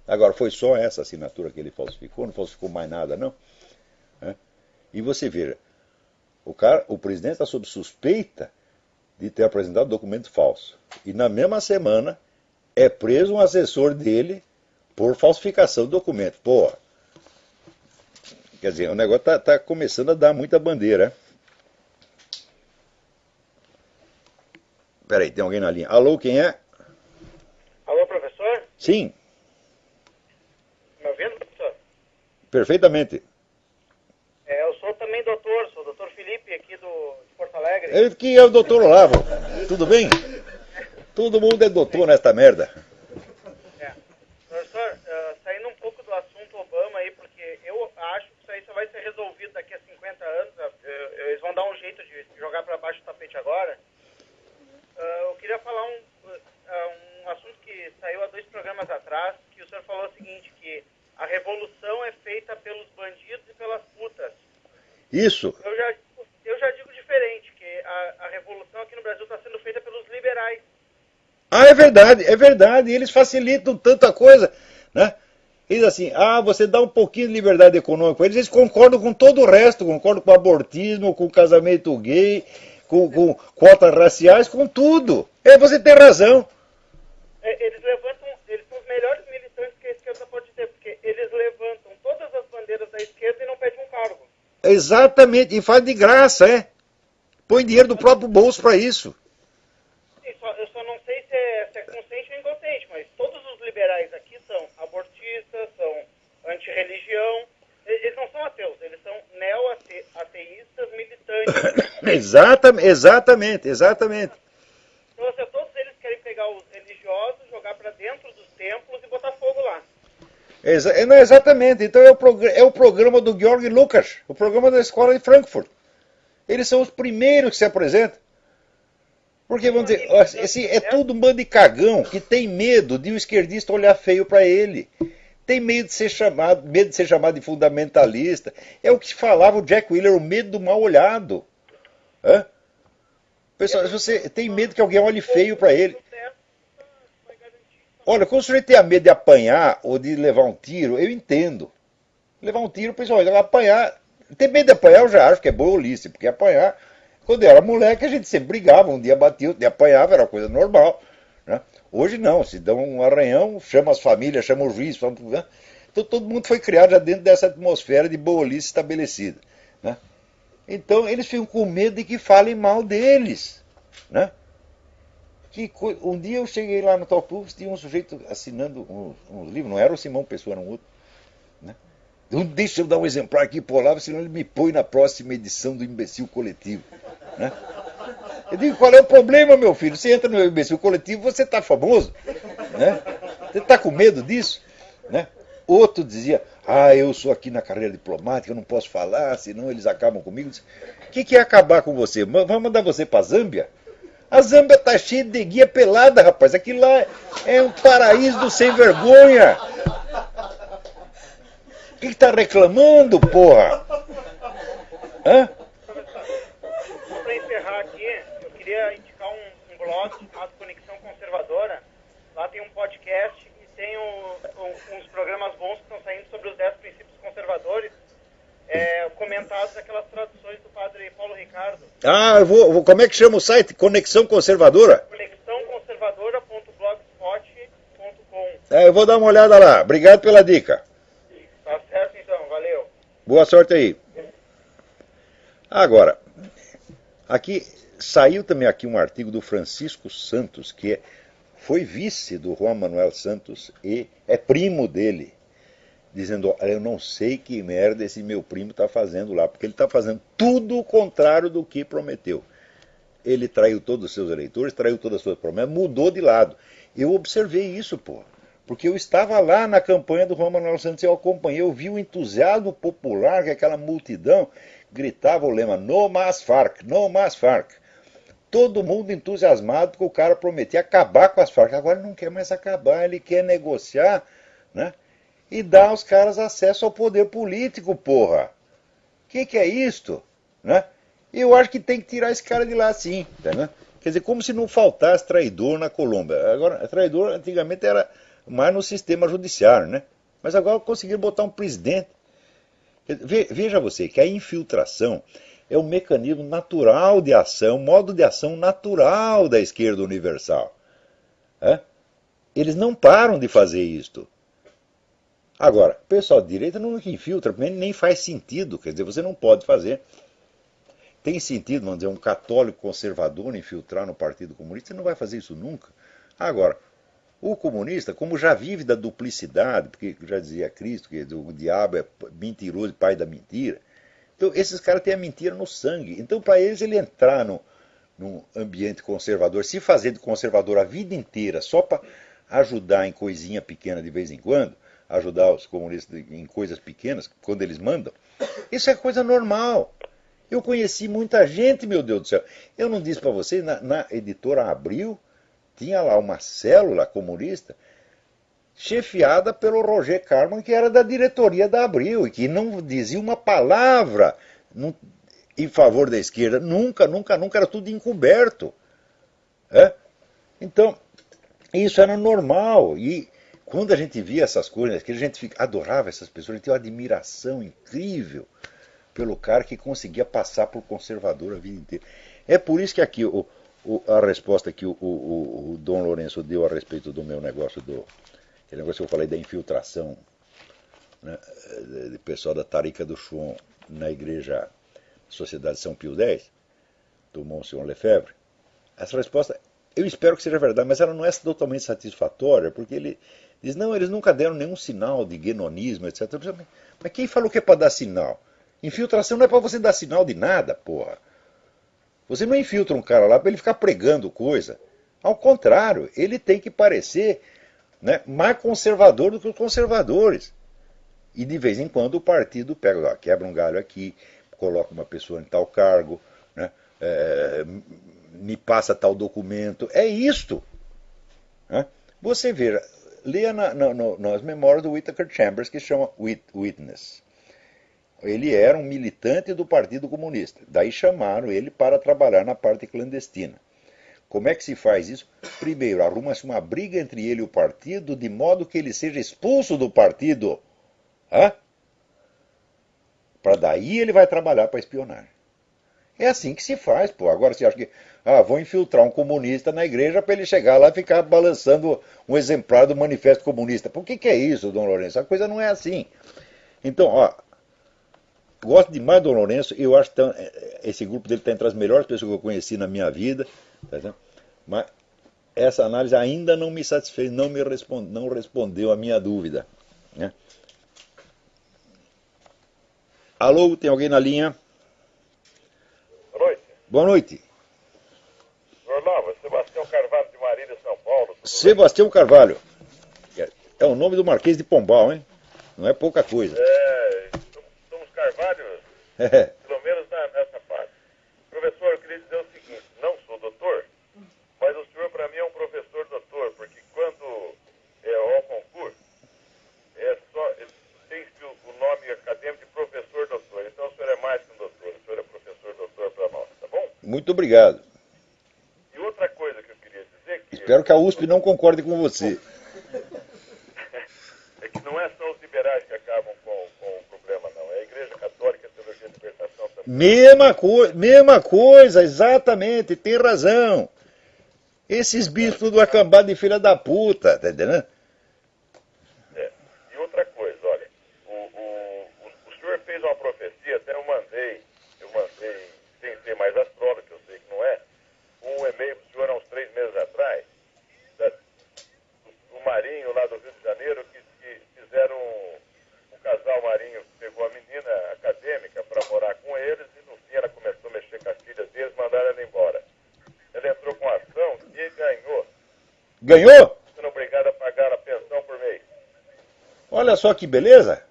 Agora, foi só essa assinatura que ele falsificou, não falsificou mais nada, não. E você veja, o presidente está sob suspeita de ter apresentado documento falso. E na mesma semana é preso um assessor dele por falsificação do documento. Pô, quer dizer, o negócio está começando a dar muita bandeira. Peraí, tem alguém na linha. Alô, quem é? Alô, professor? Sim. Me ouvindo, professor? Perfeitamente. Eu sou também doutor, sou o doutor Felipe aqui de Porto Alegre. Ele que é o doutor Olavo. Tudo bem? Todo mundo é doutor nesta merda. Professor, saindo um pouco do assunto Obama aí, porque eu acho que isso aí só vai ser resolvido daqui a 50 anos. Eles vão dar um jeito de jogar para baixo do tapete agora. Eu queria falar um assunto que saiu há 2 programas atrás, que o senhor falou o seguinte, que a revolução é feita pelos bandidos e pelas putas. Isso. Eu já digo diferente, que a revolução aqui no Brasil está sendo feita pelos liberais. Ah, é verdade. Eles facilitam tanta coisa, né? Eles assim, você dá um pouquinho de liberdade econômica. Eles concordam com todo o resto, concordam com o abortismo, com o casamento gay, com cotas raciais, com tudo. Você tem razão. Eles são os melhores militantes que a esquerda pode ter, porque eles levantam todas as bandeiras da esquerda e não pedem um cargo. Exatamente, e faz de graça, Põe dinheiro do próprio bolso para isso. Eu só não sei se é consciente ou inconsciente, mas todos os liberais aqui são abortistas, são anti-religião. Eles não são ateus, eles são neo-ateístas militantes. Exatamente. Então, todos eles querem pegar os religiosos, jogar para dentro dos templos e botar fogo lá. Não, exatamente. Então é o programa do Georg Lukács, o programa da escola de Frankfurt. Eles são os primeiros que se apresentam. Porque, vamos dizer, assim, é tudo um bando de cagão que tem medo de um esquerdista olhar feio para ele. Tem medo de ser chamado de fundamentalista. É o que falava o Jack Wheeler, o medo do mal olhado. Pessoal, você tem medo que alguém olhe feio para ele. Olha, quando o sujeito tem medo de apanhar ou de levar um tiro, eu entendo. Levar um tiro, pessoal, apanhar. Ter medo de apanhar eu já acho que é boiolice, porque apanhar, quando eu era moleque, a gente sempre brigava, um dia batia, outro dia apanhava, era uma coisa normal. Né? Hoje não, se dá um arranhão, chama as famílias, chama o juiz, né? Então todo mundo foi criado já dentro dessa atmosfera de boiolice estabelecida. Né? Então eles ficam com medo de que falem mal deles. Né? Um dia eu cheguei lá no Talpus, tinha um sujeito assinando uns livros, não era o Simão Pessoa, era um outro. Né? Deixa eu dar um exemplar aqui pro Olavo, senão ele me põe na próxima edição do Imbecil Coletivo. Né? Eu digo, qual é o problema, meu filho? Você entra no Imbecil Coletivo, você está famoso. Né? Você está com medo disso? Né? Outro dizia, eu sou aqui na carreira diplomática, eu não posso falar, senão eles acabam comigo. O que é acabar com você? Vamos mandar você para a Zâmbia? A Zâmbia tá cheia de guia pelada, rapaz. Aquilo lá é um paraíso do sem vergonha. O que tá reclamando, porra? Hã? Para encerrar aqui, eu queria indicar um blog chamado Conexão Conservadora. Lá tem um podcast e tem uns programas bons que estão saindo sobre os 10 princípios conservadores, comentados aquelas traduções do padre Paulo Ricardo. Ah, como é que chama o site? Conexão Conservadora? conexãoconservadora.blogspot.com. Eu vou dar uma olhada lá. Obrigado pela dica. Tá certo então, valeu. Boa sorte aí. Agora, aqui saiu também aqui um artigo do Francisco Santos, que foi vice do Juan Manuel Santos e é primo dele, dizendo, olha, eu não sei que merda esse meu primo está fazendo lá, porque ele está fazendo tudo o contrário do que prometeu. Ele traiu todos os seus eleitores, traiu todas as suas promessas, mudou de lado. Eu observei isso, pô. Porque eu estava lá na campanha do Juan Manuel Santos, eu acompanhei, eu vi o entusiasmo popular, que aquela multidão gritava o lema, no mais Farc, no mais Farc. Todo mundo entusiasmado porque o cara prometia acabar com as Farc. Agora ele não quer mais acabar, ele quer negociar, né? E dar aos caras acesso ao poder político, porra. Que é isto? Né? Eu acho que tem que tirar esse cara de lá sim, né? Quer dizer, como se não faltasse traidor na Colômbia. Agora, traidor antigamente era mais no sistema judiciário, né? Mas agora conseguiram botar um presidente. Veja você que a infiltração é um mecanismo natural de ação, modo de ação natural da esquerda universal. Eles não param de fazer isto. Agora, o pessoal de direita não infiltra, nem faz sentido, quer dizer, você não pode fazer. Tem sentido, vamos dizer, um católico conservador infiltrar no Partido Comunista? Você não vai fazer isso nunca. Agora, o comunista, como já vive da duplicidade, porque já dizia Cristo que o diabo é mentiroso e pai da mentira, então esses caras têm a mentira no sangue. Então, para eles, ele entrar num ambiente conservador, se fazer de conservador a vida inteira, só para ajudar em coisinha pequena de vez em quando, ajudar os comunistas em coisas pequenas, quando eles mandam, isso é coisa normal. Eu conheci muita gente, meu Deus do céu. Eu não disse para vocês, na editora Abril, tinha lá uma célula comunista chefiada pelo Roger Carman, que era da diretoria da Abril, e que não dizia uma palavra em favor da esquerda. Nunca, era tudo encoberto. Então, isso era normal. E quando a gente via essas coisas, que a gente adorava essas pessoas, a gente tinha uma admiração incrível pelo cara que conseguia passar por conservador a vida inteira. É por isso que aqui a resposta que o Dom Lourenço deu a respeito do meu negócio, aquele negócio que eu falei da infiltração, né, do pessoal da Tarica do Chon na igreja Sociedade São Pio X, do Monsenhor Lefebvre, essa resposta, eu espero que seja verdade, mas ela não é totalmente satisfatória, porque ele diz, não, eles nunca deram nenhum sinal de guenonismo, etc. Mas quem falou que é para dar sinal? Infiltração não é para você dar sinal de nada, porra. Você não infiltra um cara lá para ele ficar pregando coisa. Ao contrário, ele tem que parecer, né, mais conservador do que os conservadores. E de vez em quando o partido pega, quebra um galho aqui, coloca uma pessoa em tal cargo, né, me passa tal documento. É isto. Né? Você veja, leia nas memórias do Whittaker Chambers, que se chama Witness. Ele era um militante do Partido Comunista. Daí chamaram ele para trabalhar na parte clandestina. Como é que se faz isso? Primeiro, arruma-se uma briga entre ele e o partido, de modo que ele seja expulso do partido. Para daí ele vai trabalhar para espionar. É assim que se faz, pô. Agora você acha que vou infiltrar um comunista na igreja para ele chegar lá e ficar balançando um exemplar do Manifesto Comunista. Por que é isso, Dom Lourenço? A coisa não é assim. Então, gosto demais do Dom Lourenço, eu acho que esse grupo dele está entre as melhores pessoas que eu conheci na minha vida, tá, mas essa análise ainda não me satisfez, não respondeu a minha dúvida. Né? Alô, tem alguém na linha? Boa noite. Boa noite. Nova, Sebastião Carvalho de Marília, São Paulo. Sebastião Carvalho. É o nome do Marquês de Pombal, hein? Não é pouca coisa. Somos Carvalhos, pelo menos nessa parte. Professor, eu queria dizer o seguinte, não sou doutor, para mim é um professor doutor, porque quando é ao concurso, tem-se o nome acadêmico de professor doutor. Então o senhor é mais que um doutor, o senhor é professor doutor para nós, tá bom? Muito obrigado. E outra coisa que eu queria dizer que... Espero que a USP não concorde com você. É que não é só os liberais que acabam com o problema, não. É a Igreja Católica, a Teologia da Libertação também. Mesma coisa, exatamente, tem razão. Esses bispos tudo acambado de filha da puta, tá entendendo? E outra coisa, olha, o senhor fez uma profecia, até eu mandei, sem ser mais astrólogo, que eu sei que não é, um e-mail para o senhor há uns 3 meses atrás, do Marinho lá do Rio de Janeiro, que fizeram um casal Marinho, pegou a menina acadêmica para morar com eles e no fim ela começou a mexer com as filhas deles, mandaram ela embora. Ela entrou com ação e ganhou. Ganhou? Sendo obrigada a pagar a pensão por mês. Olha só que beleza.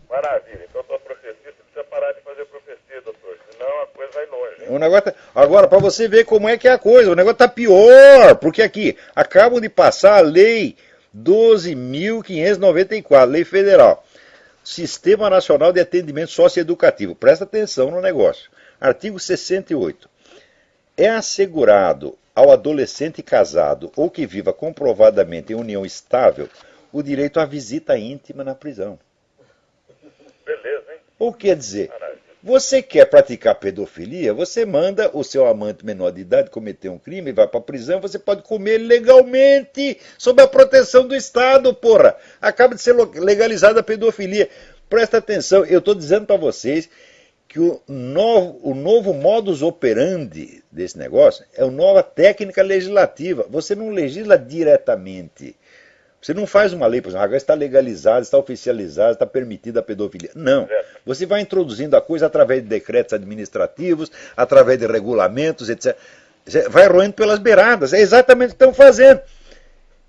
Maravilha. Então, tua profecia, você precisa parar de fazer profecia, doutor. Senão a coisa vai longe. Hein? O negócio agora, para você ver como é que é a coisa, o negócio tá pior, porque aqui, acabam de passar a lei 12.594, lei federal. Sistema Nacional de Atendimento Socioeducativo. Presta atenção no negócio. Artigo 68. É assegurado ao adolescente casado ou que viva comprovadamente em união estável o direito à visita íntima na prisão. Beleza, hein? Ou quer dizer, Maravilha. você quer praticar pedofilia, você manda o seu amante menor de idade cometer um crime, vai para a prisão, você pode comer legalmente, sob a proteção do Estado, porra. Acaba de ser legalizada a pedofilia. Presta atenção, eu estou dizendo para vocês que o novo modus operandi desse negócio é a nova técnica legislativa. Você não legisla diretamente. Você não faz uma lei, por exemplo, agora está legalizada, está oficializada, está permitida a pedofilia. Não. Você vai introduzindo a coisa através de decretos administrativos, através de regulamentos, etc. Vai roendo pelas beiradas. É exatamente o que estão fazendo.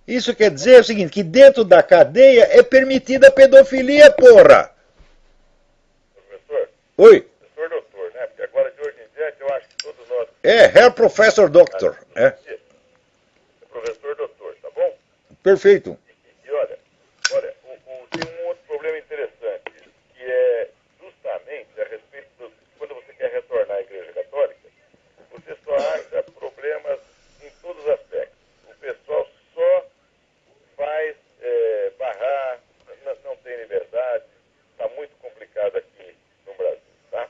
Isso quer dizer o seguinte, que dentro da cadeia é permitida a pedofilia, porra! Professor? Oi? Professor doutor, né? Porque agora de hoje em diante eu acho que todos nós... Herr Professor Doctor. É. Professor doutor, tá bom? Perfeito. E olha, tem um outro problema interessante, que é justamente a respeito do... Quando você quer retornar à Igreja Católica, você só acha problemas em todos os aspectos. O pessoal só faz barrar, não tem liberdade, está muito complicado aqui no Brasil, tá?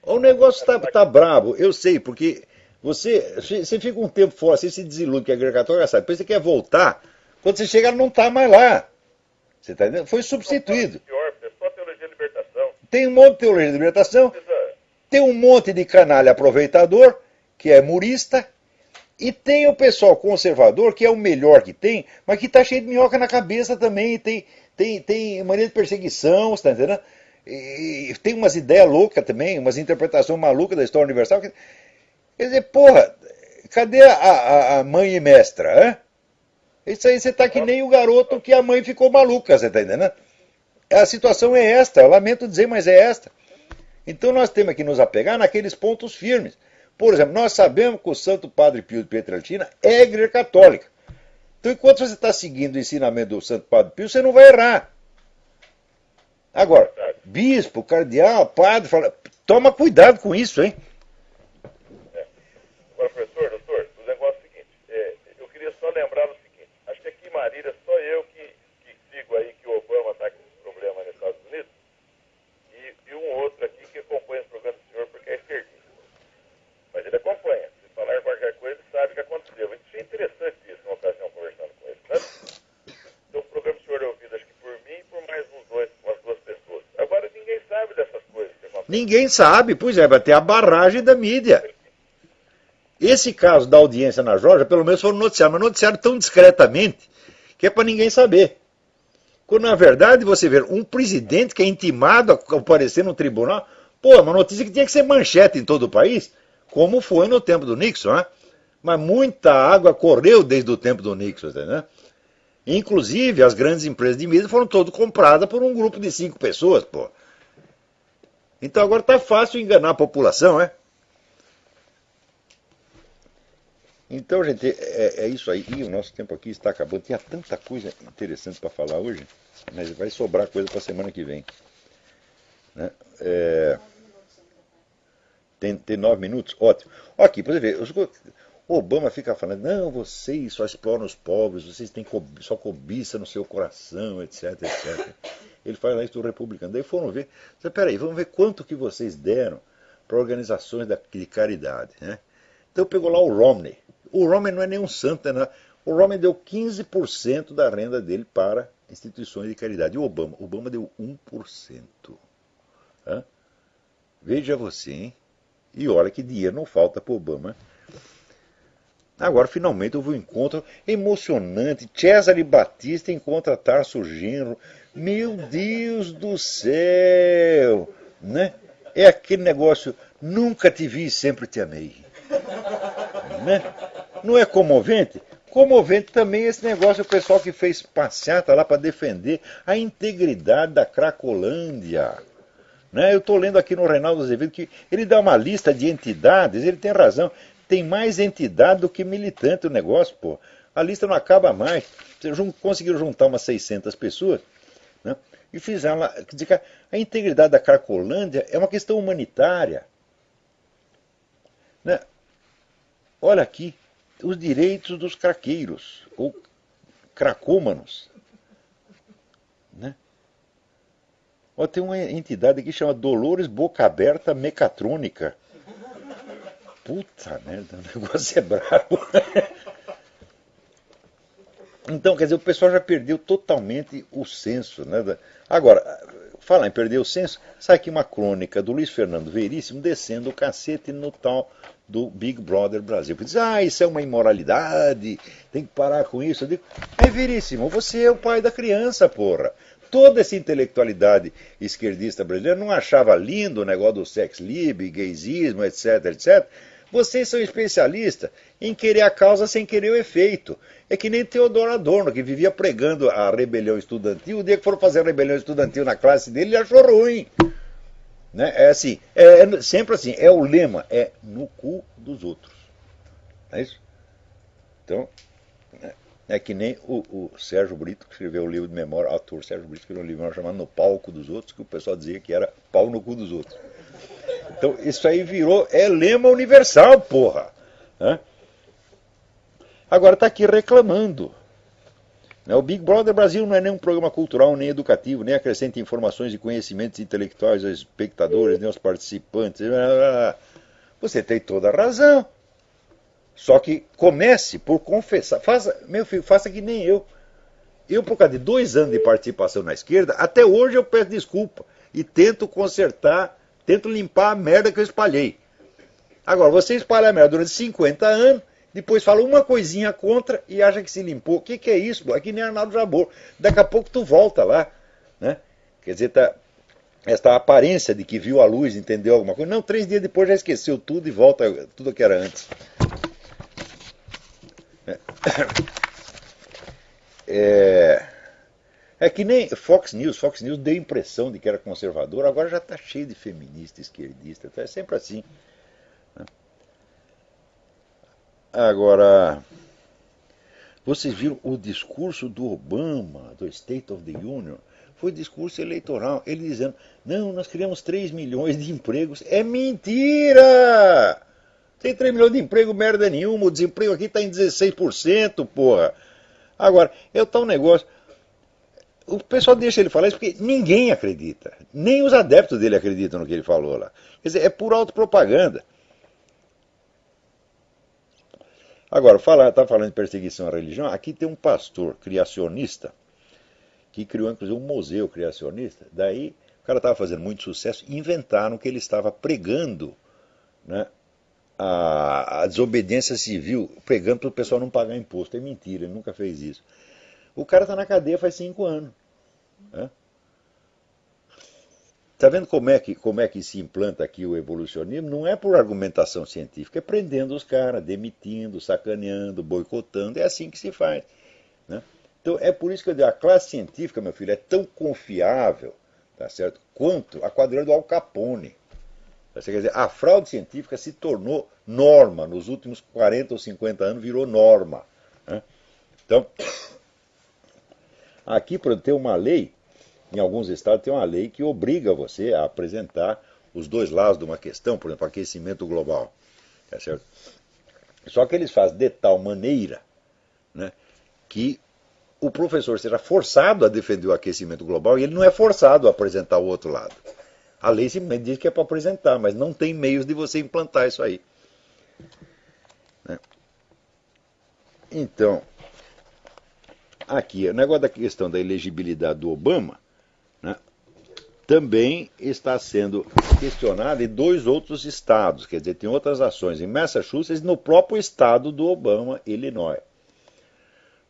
O negócio tá brabo, eu sei, porque você fica um tempo fora, você se desilude que a Igreja Católica sabe, depois você quer voltar, quando você chega não está mais lá. Você está entendendo? Foi substituído. Pior, é só teologia de libertação. Tem um monte de teologia de libertação, tem um monte de canalha aproveitador, que é murista, e tem o pessoal conservador, que é o melhor que tem, mas que está cheio de minhoca na cabeça também, tem mania de perseguição, você está entendendo? E tem umas ideias loucas também, umas interpretações malucas da história universal. Quer dizer, porra, cadê a mãe e mestra, hein? Isso aí você tá que nem o garoto que a mãe ficou maluca, você tá entendendo? A situação é esta, eu lamento dizer, mas é esta. Então nós temos que nos apegar naqueles pontos firmes. Por exemplo, nós sabemos que o Santo Padre Pio de Pietrelcina é a Igreja Católica. Então enquanto você está seguindo o ensinamento do Santo Padre Pio, você não vai errar. Agora, bispo, cardeal, padre, toma cuidado com isso, hein? Agora, professor, doutor, o negócio é o seguinte, eu queria só lembrar o seguinte, acho que aqui em Marília só eu que sigo aí que o Obama está com esse problema nos Estados Unidos, e um outro aqui que acompanha esse programa do senhor porque é esquerdista. Mas ele acompanha, se falar qualquer coisa, ele sabe o que aconteceu. Eu achei interessante isso, uma ocasião conversando com ele, sabe? Então o programa do senhor é ouvido, acho que por mim e por mais umas duas pessoas. Agora ninguém sabe dessas coisas que acontecem. Ninguém sabe, pois é, vai ter a barragem da mídia. Esse caso da audiência na Geórgia, pelo menos foi noticiado, mas noticiado tão discretamente que é para ninguém saber. Quando na verdade você vê um presidente que é intimado a comparecer no tribunal, pô, uma notícia que tinha que ser manchete em todo o país, como foi no tempo do Nixon, né? Mas muita água correu desde o tempo do Nixon, né? Inclusive as grandes empresas de mídia foram todas compradas por um grupo de 5 pessoas, pô. Então agora tá fácil enganar a população, né? Então, gente, é isso aí. E o nosso tempo aqui está acabando. Tinha tanta coisa interessante para falar hoje, mas vai sobrar coisa para a semana que vem. Né? Tem 9 minutos? Ótimo. Aqui, por exemplo, o Obama fica falando, não, vocês só exploram os pobres, vocês têm só cobiça no seu coração, etc, etc. Ele fala isso do republicano. Daí foram ver, peraí, vamos ver quanto que vocês deram para organizações de caridade. Né? Então pegou lá o Romney. O Romney não é nenhum santo, né? O Romney deu 15% da renda dele para instituições de caridade. E o Obama deu 1%. Né? Veja você, hein? E olha que dinheiro não falta para o Obama. Agora, finalmente, houve um encontro emocionante. Cesare Batista encontra Tarso Genro. Meu Deus do céu! Né? É aquele negócio, nunca te vi e sempre te amei. Né? Não é comovente? Comovente também esse negócio, o pessoal que fez passeata lá para defender a integridade da Cracolândia. Né? Eu estou lendo aqui no Reinaldo Azevedo que ele dá uma lista de entidades, ele tem razão. Tem mais entidade do que militante o negócio, pô. A lista não acaba mais. Conseguiram juntar umas 600 pessoas, né? E fizeram lá. A integridade da Cracolândia é uma questão humanitária. Né? Olha aqui, os direitos dos craqueiros, ou cracômanos. Né? Ó, tem uma entidade aqui que chama Dolores Boca Aberta Mecatrônica. Puta merda, o negócio é brabo. Então, quer dizer, o pessoal já perdeu totalmente o senso. Né? Agora, falar em perder o senso, sai aqui uma crônica do Luiz Fernando Veríssimo descendo o cacete no tal do Big Brother Brasil. Diz, isso é uma imoralidade, tem que parar com isso. Eu digo, Veríssimo, você é o pai da criança, porra. Toda essa intelectualidade esquerdista brasileira não achava lindo o negócio do sex lib, gaysismo, etc, etc. Vocês são especialistas em querer a causa sem querer o efeito. É que nem Teodoro Adorno, que vivia pregando a rebelião estudantil. O dia que foram fazer a rebelião estudantil na classe dele, ele achou ruim. Né? É assim, sempre assim, é o lema, é no cu dos outros. É isso? Então, é que nem o Sérgio Brito, que escreveu o livro de memória, o autor Sérgio Brito escreveu um livro chamado No Palco dos Outros, que o pessoal dizia que era pau no cu dos outros. Então, isso aí virou, lema universal, porra. Né? Agora está aqui reclamando. O Big Brother Brasil não é nem um programa cultural, nem educativo, nem acrescenta informações e conhecimentos intelectuais aos espectadores, nem aos participantes. Você tem toda a razão. Só que comece por confessar. Meu filho, faça que nem eu. Eu, por causa de 2 anos de participação na esquerda, até hoje eu peço desculpa. E tento consertar, tento limpar a merda que eu espalhei. Agora, você espalha a merda durante 50 anos, depois fala uma coisinha contra e acha que se limpou. O que é isso? É que nem Arnaldo Jabor. Daqui a pouco tu volta lá. Né? Quer dizer, esta aparência de que viu a luz, entendeu alguma coisa. Não, 3 dias depois já esqueceu tudo e volta tudo que era antes. É que nem Fox News deu a impressão de que era conservador, agora já está cheio de feminista, esquerdista, é sempre assim. Agora, vocês viram o discurso do Obama, do State of the Union, foi discurso eleitoral, ele dizendo, não, nós criamos 3 milhões de empregos. É mentira! Tem 3 milhões de emprego, merda nenhuma, o desemprego aqui está em 16%, porra. Agora, é o tal negócio. O pessoal deixa ele falar isso porque ninguém acredita. Nem os adeptos dele acreditam no que ele falou lá. Quer dizer, é pura autopropaganda. Agora, tá falando de perseguição à religião, aqui tem um pastor criacionista que criou inclusive um museu criacionista. Daí, o cara estava fazendo muito sucesso, inventaram que ele estava pregando, né, a desobediência civil, pregando para o pessoal não pagar imposto. É mentira, ele nunca fez isso. O cara está na cadeia faz 5 anos. Né? Está vendo como é que se implanta aqui o evolucionismo? Não é por argumentação científica, é prendendo os caras, demitindo, sacaneando, boicotando. É assim que se faz. Né? Então é por isso que eu digo, a classe científica, meu filho, é tão confiável, tá certo, quanto a quadrilha do Al Capone. Quer dizer, a fraude científica se tornou norma. Nos últimos 40 ou 50 anos virou norma. Né? Então, aqui, por exemplo, tem uma lei, em alguns estados tem uma lei que obriga você a apresentar os dois lados de uma questão, por exemplo, aquecimento global. Tá certo? Só que eles fazem de tal maneira, né, que o professor seja forçado a defender o aquecimento global e ele não é forçado a apresentar o outro lado. A lei simplesmente diz que é para apresentar, mas não tem meios de você implantar isso aí. Né? Então, aqui, o negócio da questão da elegibilidade do Obama, né, também está sendo questionado em 2 outros estados, quer dizer, tem outras ações em Massachusetts e no próprio estado do Obama, Illinois.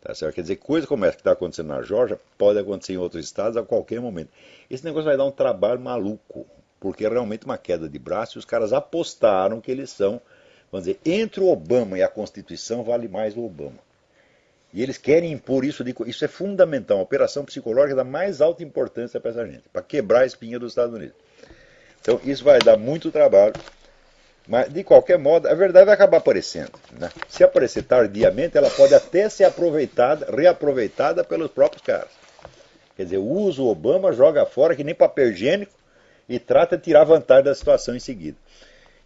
Tá certo? Quer dizer, coisa como essa que está acontecendo na Geórgia pode acontecer em outros estados a qualquer momento. Esse negócio vai dar um trabalho maluco, porque é realmente uma queda de braço e os caras apostaram que eles são, vamos dizer, entre o Obama e a Constituição vale mais o Obama. E eles querem impor isso, isso é fundamental, uma operação psicológica da mais alta importância para essa gente, para quebrar a espinha dos Estados Unidos. Então isso vai dar muito trabalho. Mas, de qualquer modo, a verdade vai acabar aparecendo. Né? Se aparecer tardiamente, ela pode até ser reaproveitada pelos próprios caras. Quer dizer, usa o Obama, joga fora que nem papel higiênico e trata de tirar vantagem da situação em seguida.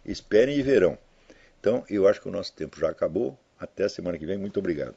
Esperem e verão. Então, eu acho que o nosso tempo já acabou. Até a semana que vem. Muito obrigado.